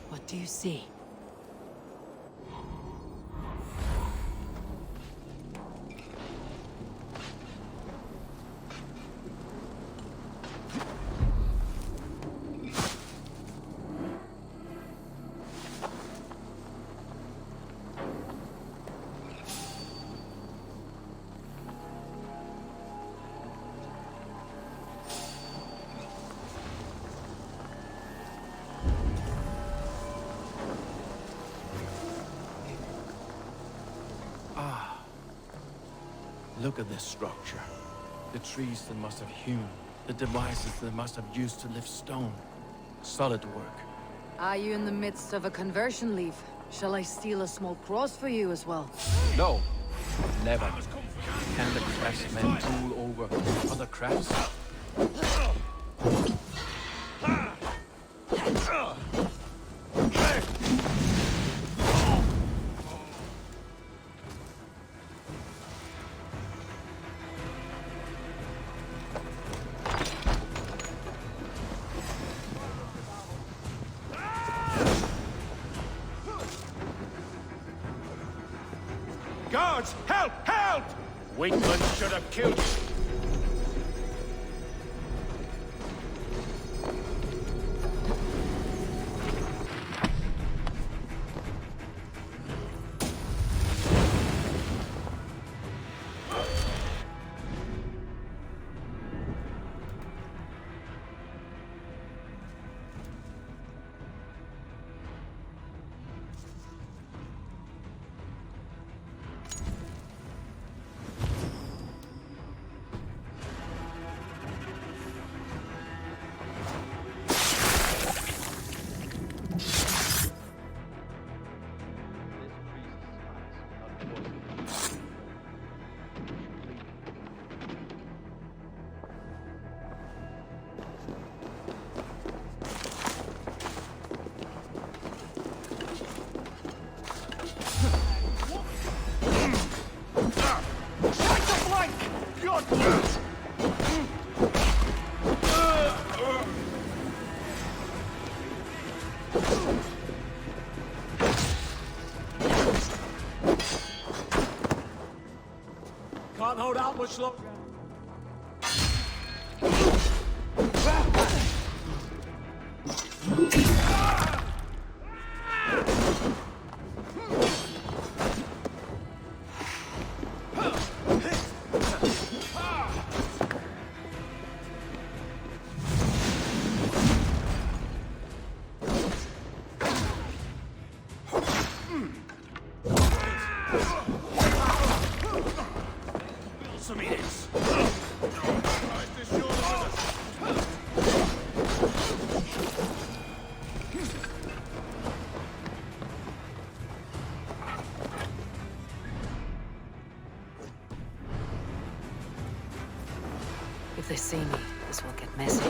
What do you see? Look at this structure. The trees that must have hewn, the devices that must have used to lift stone. Solid work. Are you in the midst of a conversion leaf? Shall I steal a small cross for you as well? No, never. Can the craftsmen tool over other crafts? Guards! Help! Help! Wakeman should have killed you. Can't hold out much longer. If they see me, this will get messy.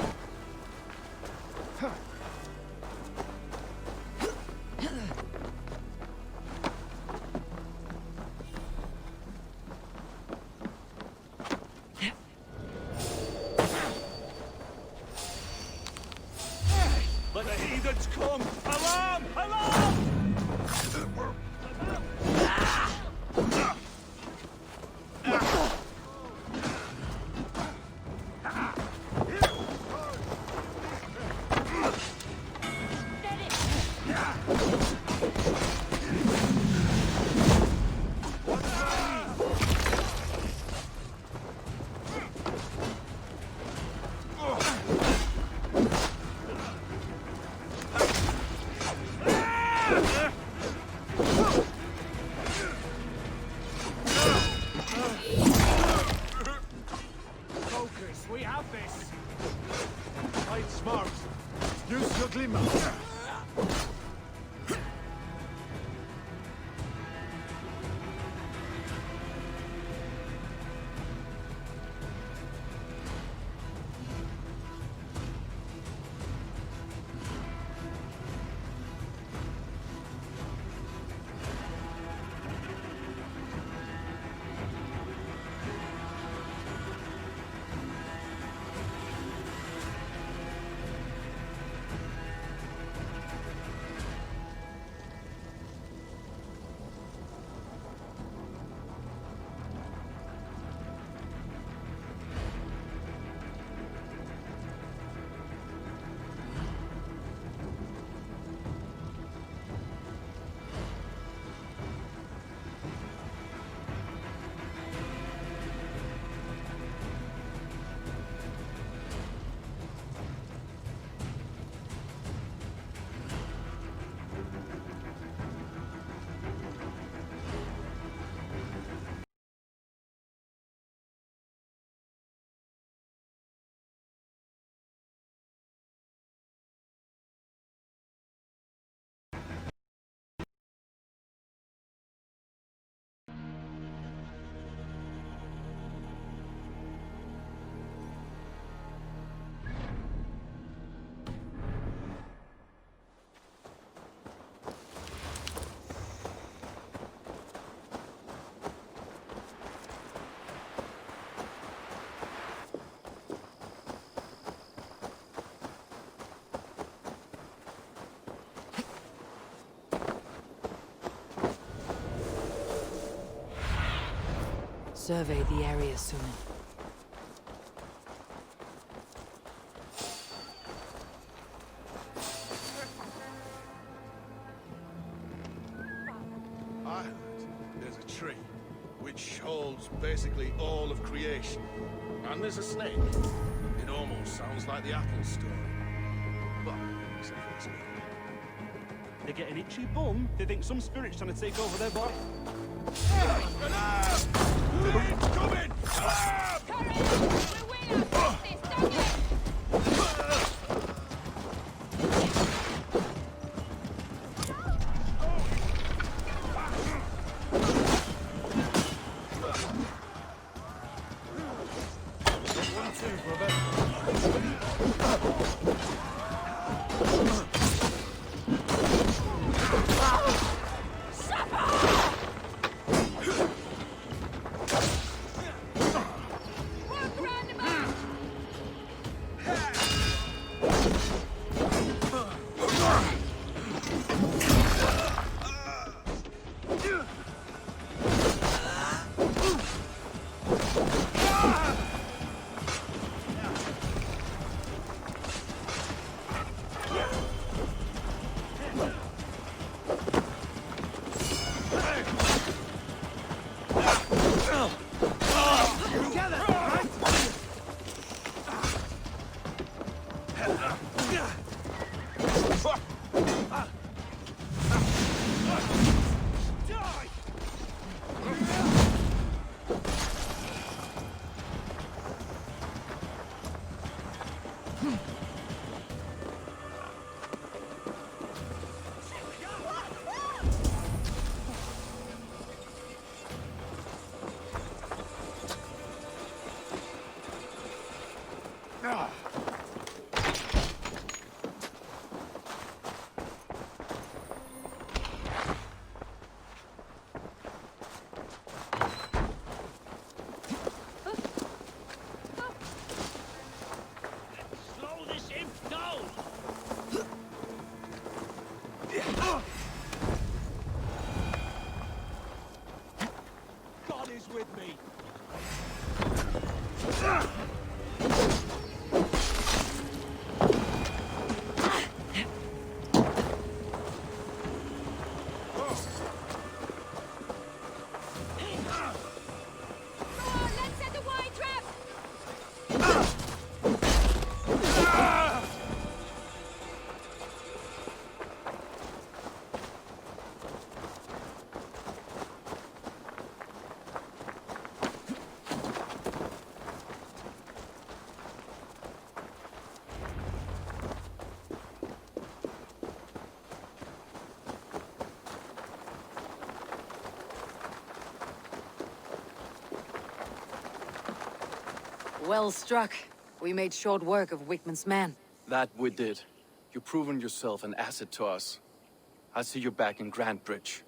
Let the heathens come! Alarm! Alarm! Focus, we have this. Fight smart. Use your glimmer. Survey the area soon. I heard there's a tree, which holds basically all of creation. And there's a snake. It almost sounds like the apple story. But, except for the snake. They get an itchy bum. They think some spirit's trying to take over their body. Coming! Well struck. We made short work of Wickman's men. That we did. You've proven yourself an asset to us. I'll see you back in Grantbridge.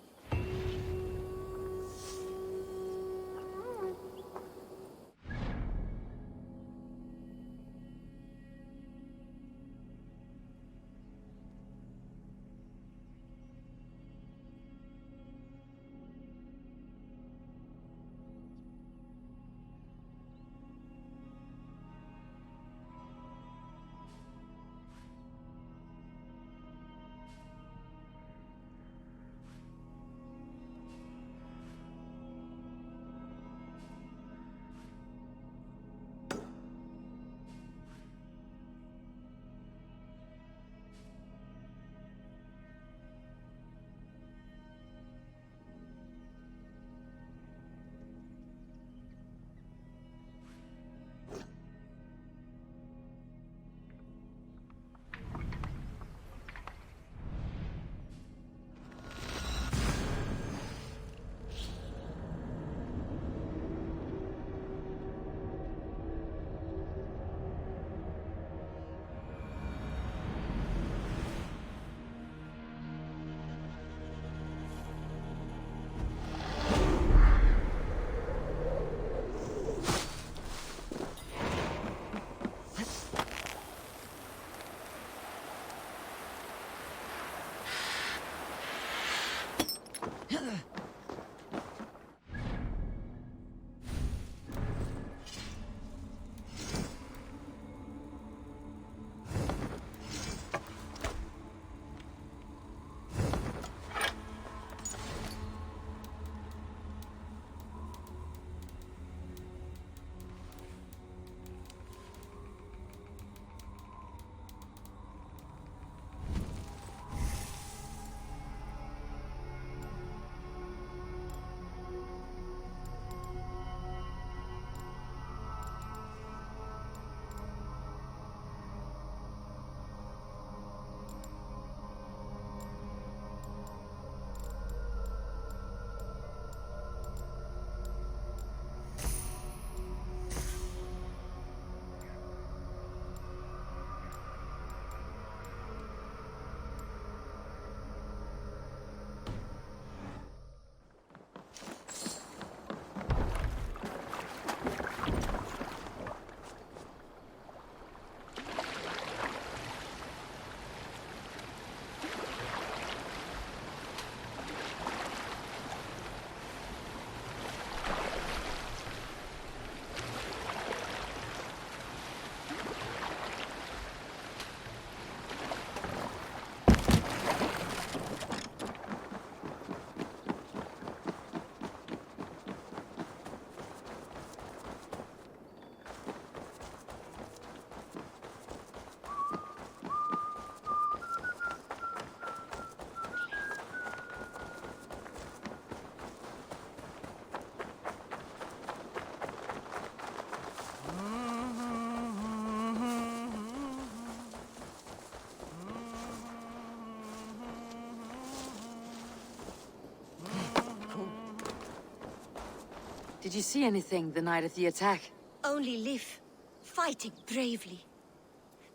Did you see anything the night of the attack? Only Lif, fighting bravely.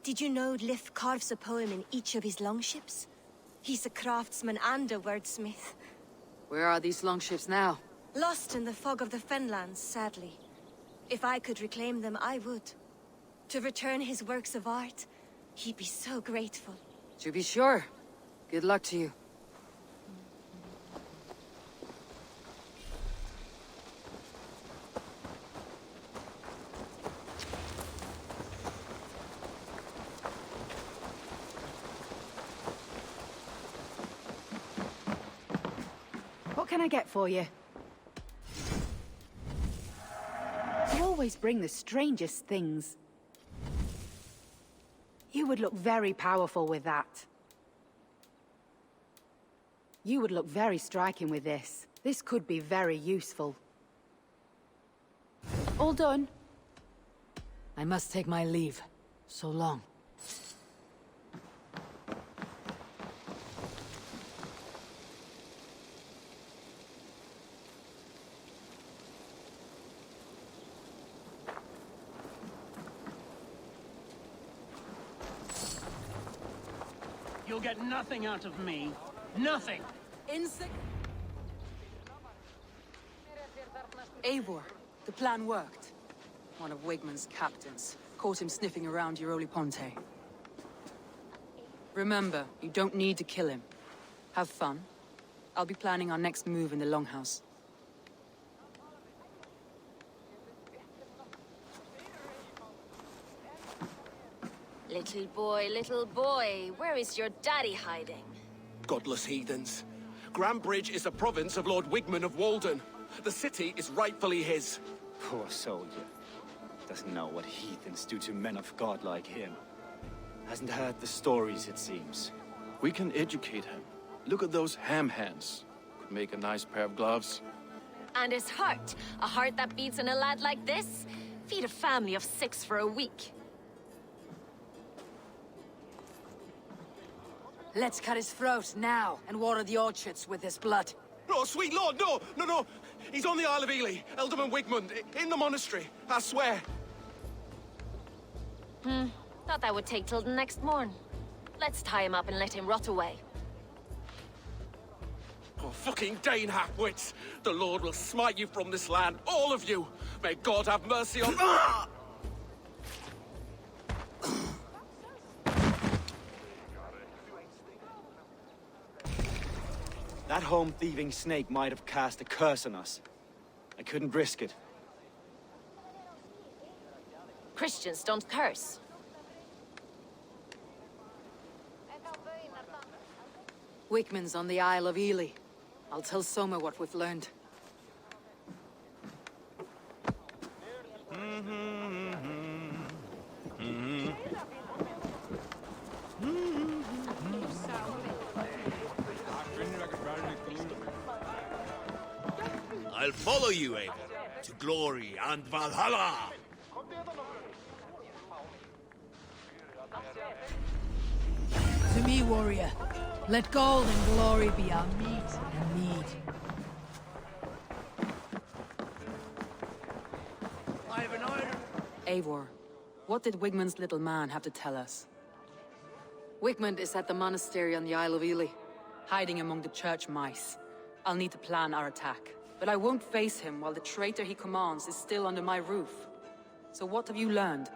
Did you know Lif carves a poem in each of his longships? He's a craftsman and a wordsmith. Where are these longships now? Lost in the fog of the Fenlands, sadly. If I could reclaim them, I would. To return his works of art, he'd be so grateful. To be sure. Good luck to you. What can I get for you? You always bring the strangest things. You would look very powerful with that. You would look very striking with this. This could be very useful. All done? I must take my leave. So long. You'll get nothing out of me. Nothing! Eivor, the plan worked. One of Wigmund's captains caught him sniffing around Euroli Ponte. Remember, you don't need to kill him. Have fun. I'll be planning our next move in the Longhouse. Little boy, where is your daddy hiding? Godless heathens. Grambridge is a province of Lord Wigmund of Walden. The city is rightfully his. Poor soldier. Doesn't know what heathens do to men of God like him. Hasn't heard the stories, it seems. We can educate him. Look at those ham hands. Could make a nice pair of gloves. And his heart. A heart that beats in a lad like this? Feed a family of 6 for a week. Let's cut his throat now and water the orchards with his blood. Oh, sweet lord, no, no, no. He's on the Isle of Ely, Ealdorman Wigmund, in the monastery, I swear. Thought that would take till the next morn. Let's tie him up and let him rot away. Oh, fucking Dane half-wits. The Lord will smite you from this land, all of you. May God have mercy on... That home-thieving snake might have cast a curse on us. I couldn't risk it. Christians don't curse. Wigmund's on the Isle of Ely. I'll tell Soma what we've learned. I'll follow you, Eivor, to glory and Valhalla! To me, warrior, let gold and glory be our meat and mead. Eivor, what did Wigmund's little man have to tell us? Wigmund is at the monastery on the Isle of Ely, hiding among the church mice. I'll need to plan our attack. But I won't face him while the traitor he commands is still under my roof. So what have you learned?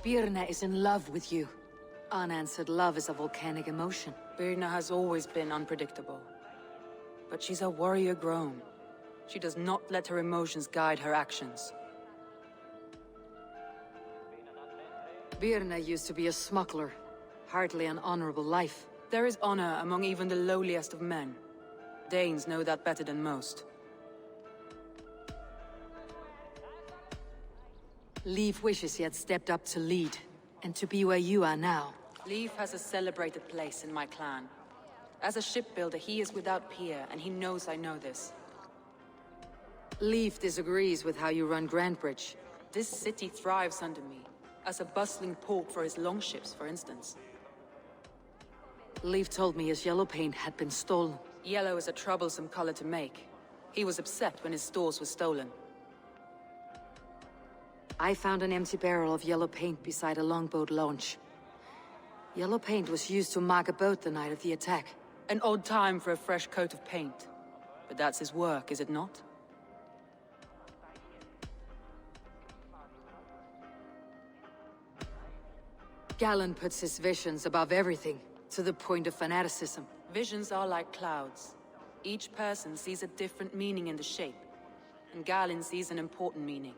Birna is in love with you. Unanswered love is a volcanic emotion. Birna has always been unpredictable. But she's a warrior grown. She does not let her emotions guide her actions. Birna used to be a smuggler. Hardly an honorable life. There is honor among even the lowliest of men. Danes know that better than most. Leif wishes he had stepped up to lead, and to be where you are now. Leif has a celebrated place in my clan. As a shipbuilder, he is without peer, and he knows I know this. Leif disagrees with how you run Grandbridge. This city thrives under me. As a bustling port for his longships, for instance. Leif told me his yellow paint had been stolen. Yellow is a troublesome color to make. He was upset when his stores were stolen. I found an empty barrel of yellow paint beside a longboat launch. Yellow paint was used to mark a boat the night of the attack. An odd time for a fresh coat of paint. But that's his work, is it not? Galen puts his visions above everything, to the point of fanaticism. Visions are like clouds. Each person sees a different meaning in the shape, and Galen sees an important meaning.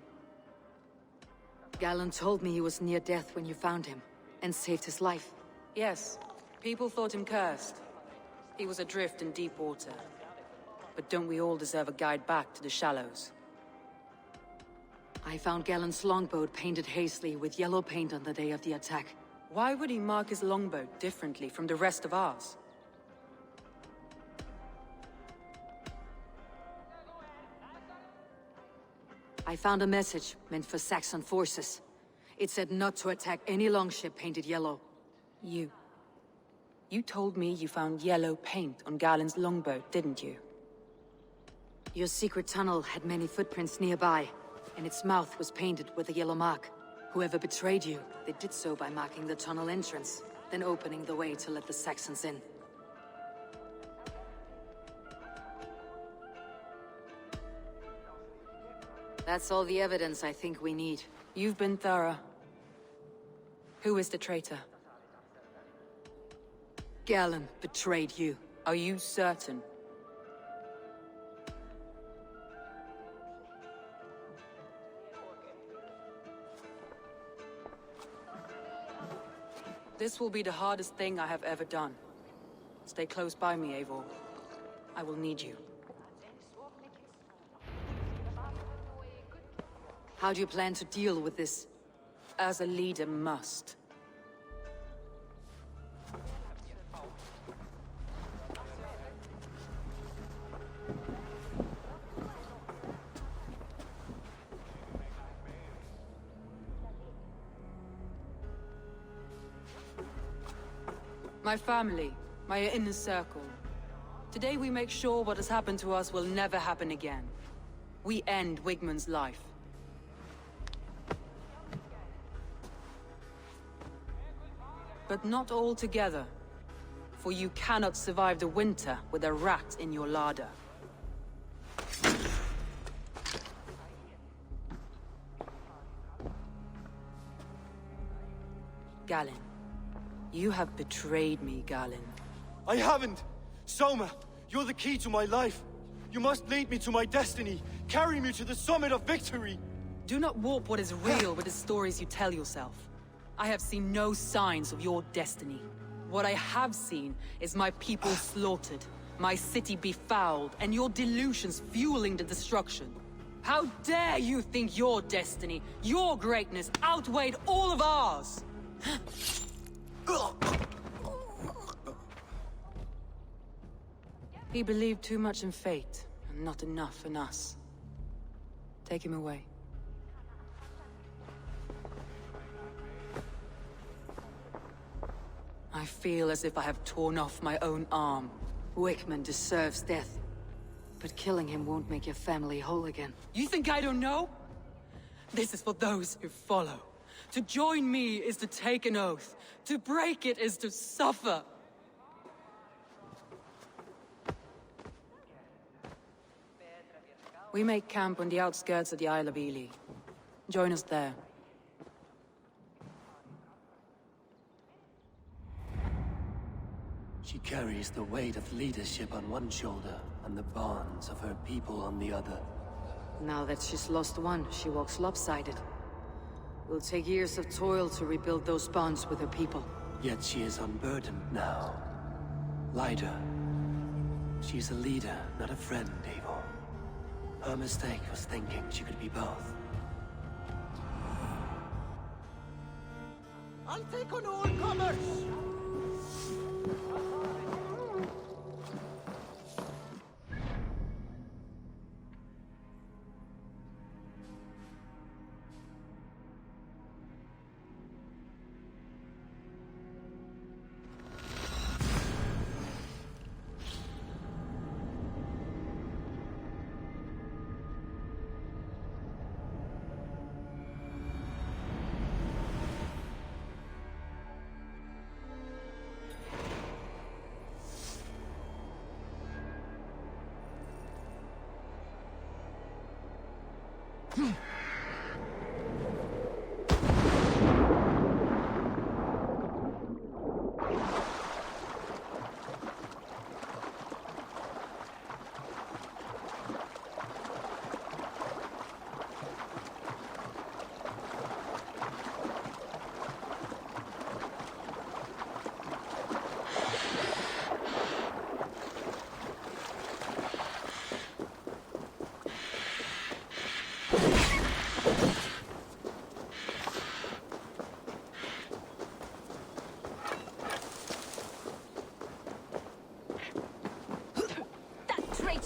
Galen told me he was near death when you found him, and saved his life. Yes, people thought him cursed. He was adrift in deep water. But don't we all deserve a guide back to the shallows? I found Galen's longboat painted hastily with yellow paint on the day of the attack. Why would he mark his longboat differently from the rest of ours? I found a message meant for Saxon forces. It said not to attack any longship painted yellow. You told me you found yellow paint on Galen's longboat, didn't you? Your secret tunnel had many footprints nearby, and its mouth was painted with a yellow mark. Whoever betrayed you, they did so by marking the tunnel entrance, then opening the way to let the Saxons in. That's all the evidence I think we need. You've been thorough. Who is the traitor? Galen betrayed you. Are you certain? This will be the hardest thing I have ever done. Stay close by me, Eivor. I will need you. How do you plan to deal with this? As a leader must. My family, my inner circle. Today we make sure what has happened to us will never happen again. We end Wigmund's life. But not all together. For you cannot survive the winter with a rat in your larder. Galen. You have betrayed me, Galen. I haven't! Soma, you're the key to my life. You must lead me to my destiny. Carry me to the summit of victory. Do not warp what is real with the stories you tell yourself. I have seen no signs of your destiny. What I have seen is my people slaughtered, my city befouled, and your delusions fueling the destruction. How dare you think your destiny, your greatness, outweighed all of ours? He believed too much in fate, and not enough in us. Take him away. I feel as if I have torn off my own arm. Wigmund deserves death. But killing him won't make your family whole again. You think I don't know? This is for those who follow. To join me is to take an oath. To break it is to suffer. We make camp on the outskirts of the Isle of Ely. Join us there. She carries the weight of leadership on one shoulder and the bonds of her people on the other. Now that she's lost one, she walks lopsided. It will take years of toil to rebuild those bonds with her people. Yet she is unburdened now. Lighter. She's a leader, not a friend, Eivor. Her mistake was thinking she could be both. I'll take on all comers!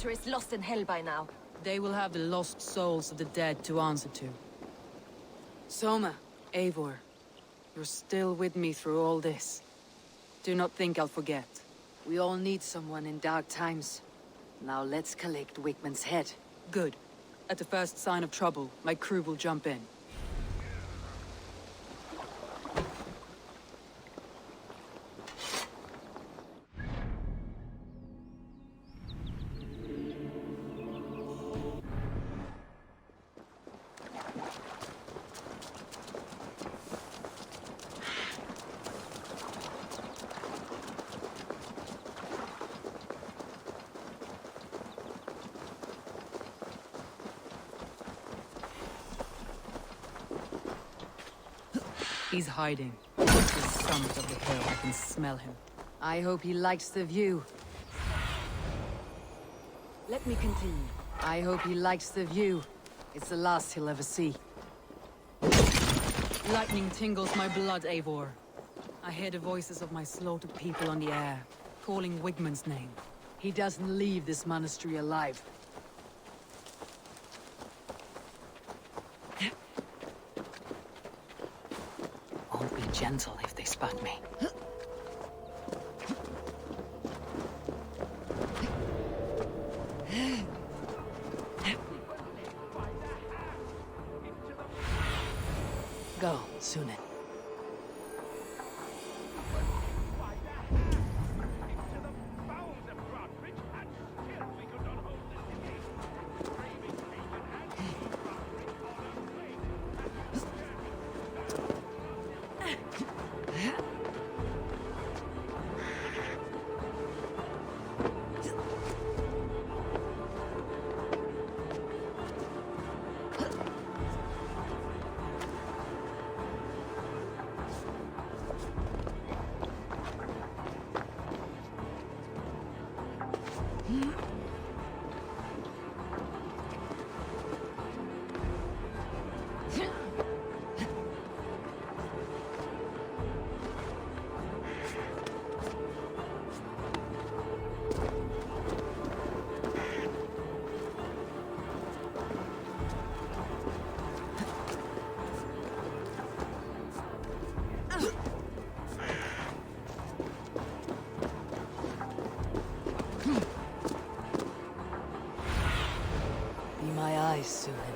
Is lost in hell by now. They will have the lost souls of the dead to answer to. Soma, Eivor, you're still with me through all this. Do not think I'll forget. We all need someone in dark times. Now let's collect Wickman's head. Good. At the first sign of trouble, my crew will jump in. He's hiding. At the summit of the hill, I can smell him. I hope he likes the view. Let me continue. I hope he likes the view. It's the last he'll ever see. Lightning tingles my blood, Eivor. I hear the voices of my slaughtered people on the air, calling Wigmund's name. He doesn't leave this monastery alive. Won't be gentle if they spot me. Go, Sunan. Be my eyes, Sunan.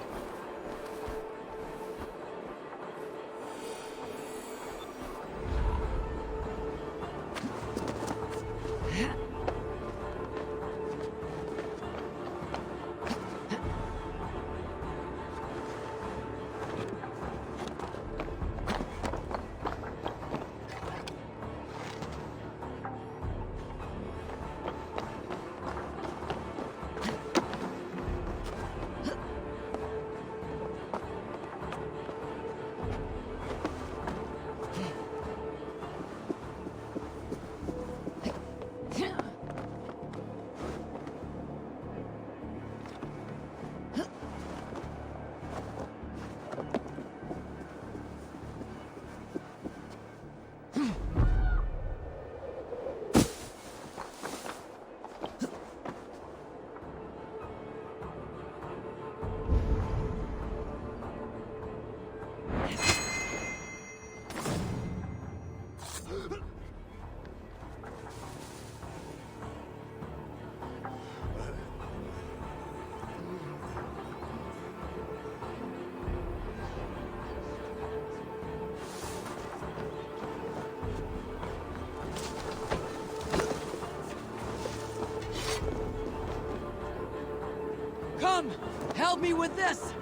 Come! Help me with this!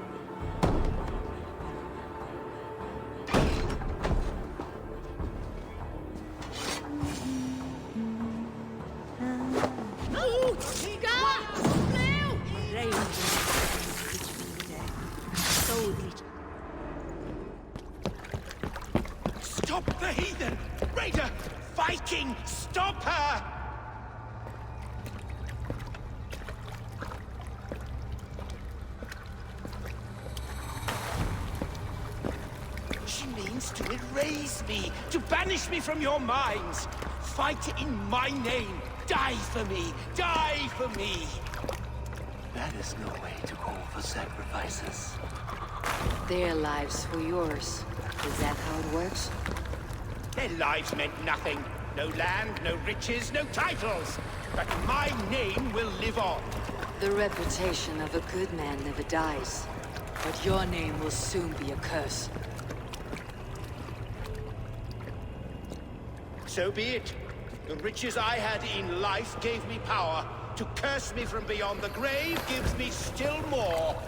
Stop the heathen! Raider! Viking! Stop her! She means to erase me, to banish me from your minds. Fight in my name. Die for me. Die for me. That is no way to call for sacrifices. Their lives for yours. Is that how it works? Their lives meant nothing. No land, no riches, no titles. But my name will live on. The reputation of a good man never dies. But your name will soon be a curse. So be it. The riches I had in life gave me power. To curse me from beyond the grave gives me still more.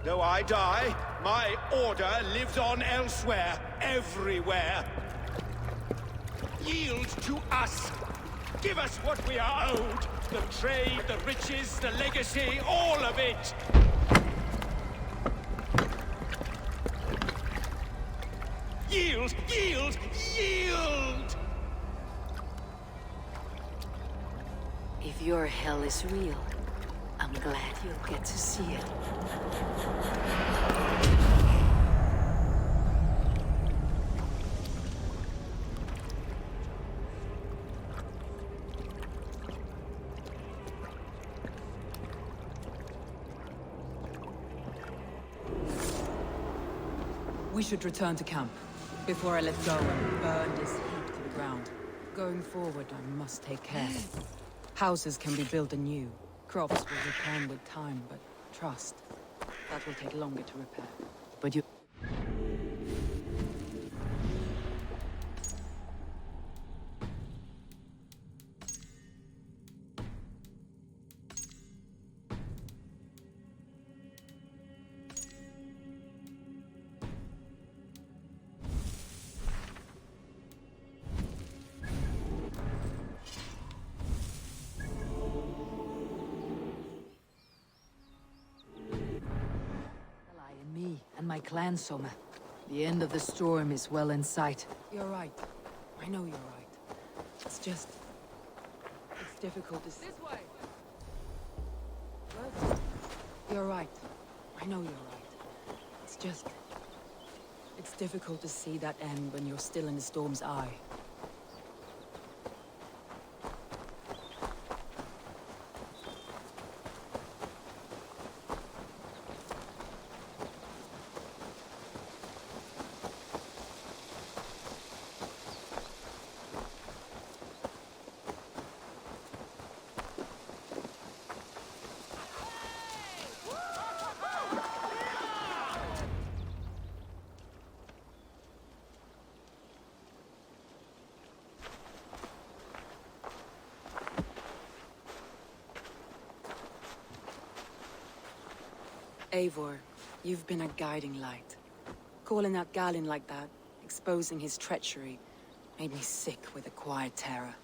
Though I die, my order lives on elsewhere, everywhere. Yield to us. Give us what we are owed. The trade, the riches, the legacy, all of it. Yield! Yield! Yield! If your hell is real, I'm glad you'll get to see it. We should return to camp, before I let go and burn this heap to the ground. Going forward, I must take care. Houses can be built anew. Crops will return with time, but trust, that will take longer to repair. But you... My clan, Soma. The end of the storm is well in sight. You're right. I know you're right. It's just... it's difficult to see. This way! What? You're right. I know you're right. It's just... it's difficult to see that end when you're still in the storm's eye. Eivor, you've been a guiding light. Calling out Galinn like that, exposing his treachery, made me sick with a quiet terror.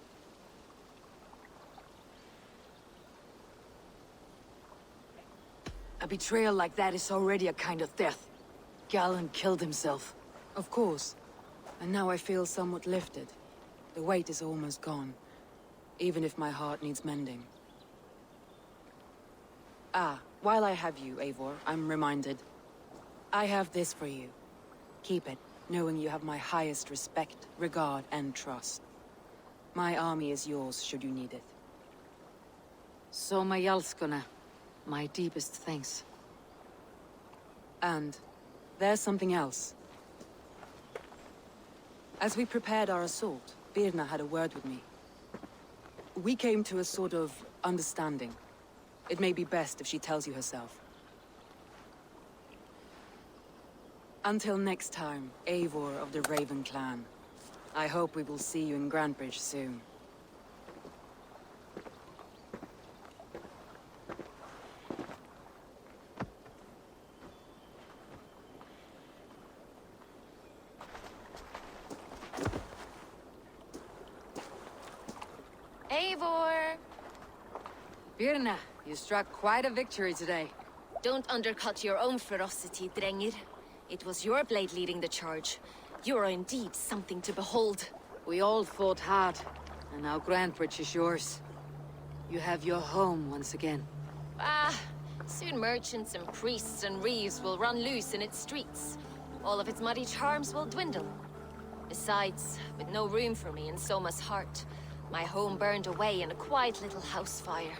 A betrayal like that is already a kind of death. Galinn killed himself. Of course. And now I feel somewhat lifted. The weight is almost gone, even if my heart needs mending. Ah, while I have you, Eivor, I'm reminded. I have this for you. Keep it, knowing you have my highest respect, regard, and trust. My army is yours, should you need it. Soma Jalskuna, my deepest thanks. And there's something else. As we prepared our assault, Birna had a word with me. We came to a sort of understanding. It may be best if she tells you herself. Until next time, Eivor of the Raven Clan. I hope we will see you in Grantebridge soon. Eivor! Birna, you struck quite a victory today. Don't undercut your own ferocity, Drengir. It was your blade leading the charge. You are indeed something to behold. We all fought hard, and now Grantebridge is yours. You have your home once again. Ah, soon merchants and priests and reeves will run loose in its streets. All of its muddy charms will dwindle. Besides, with no room for me in Soma's heart, my home burned away in a quiet little house fire.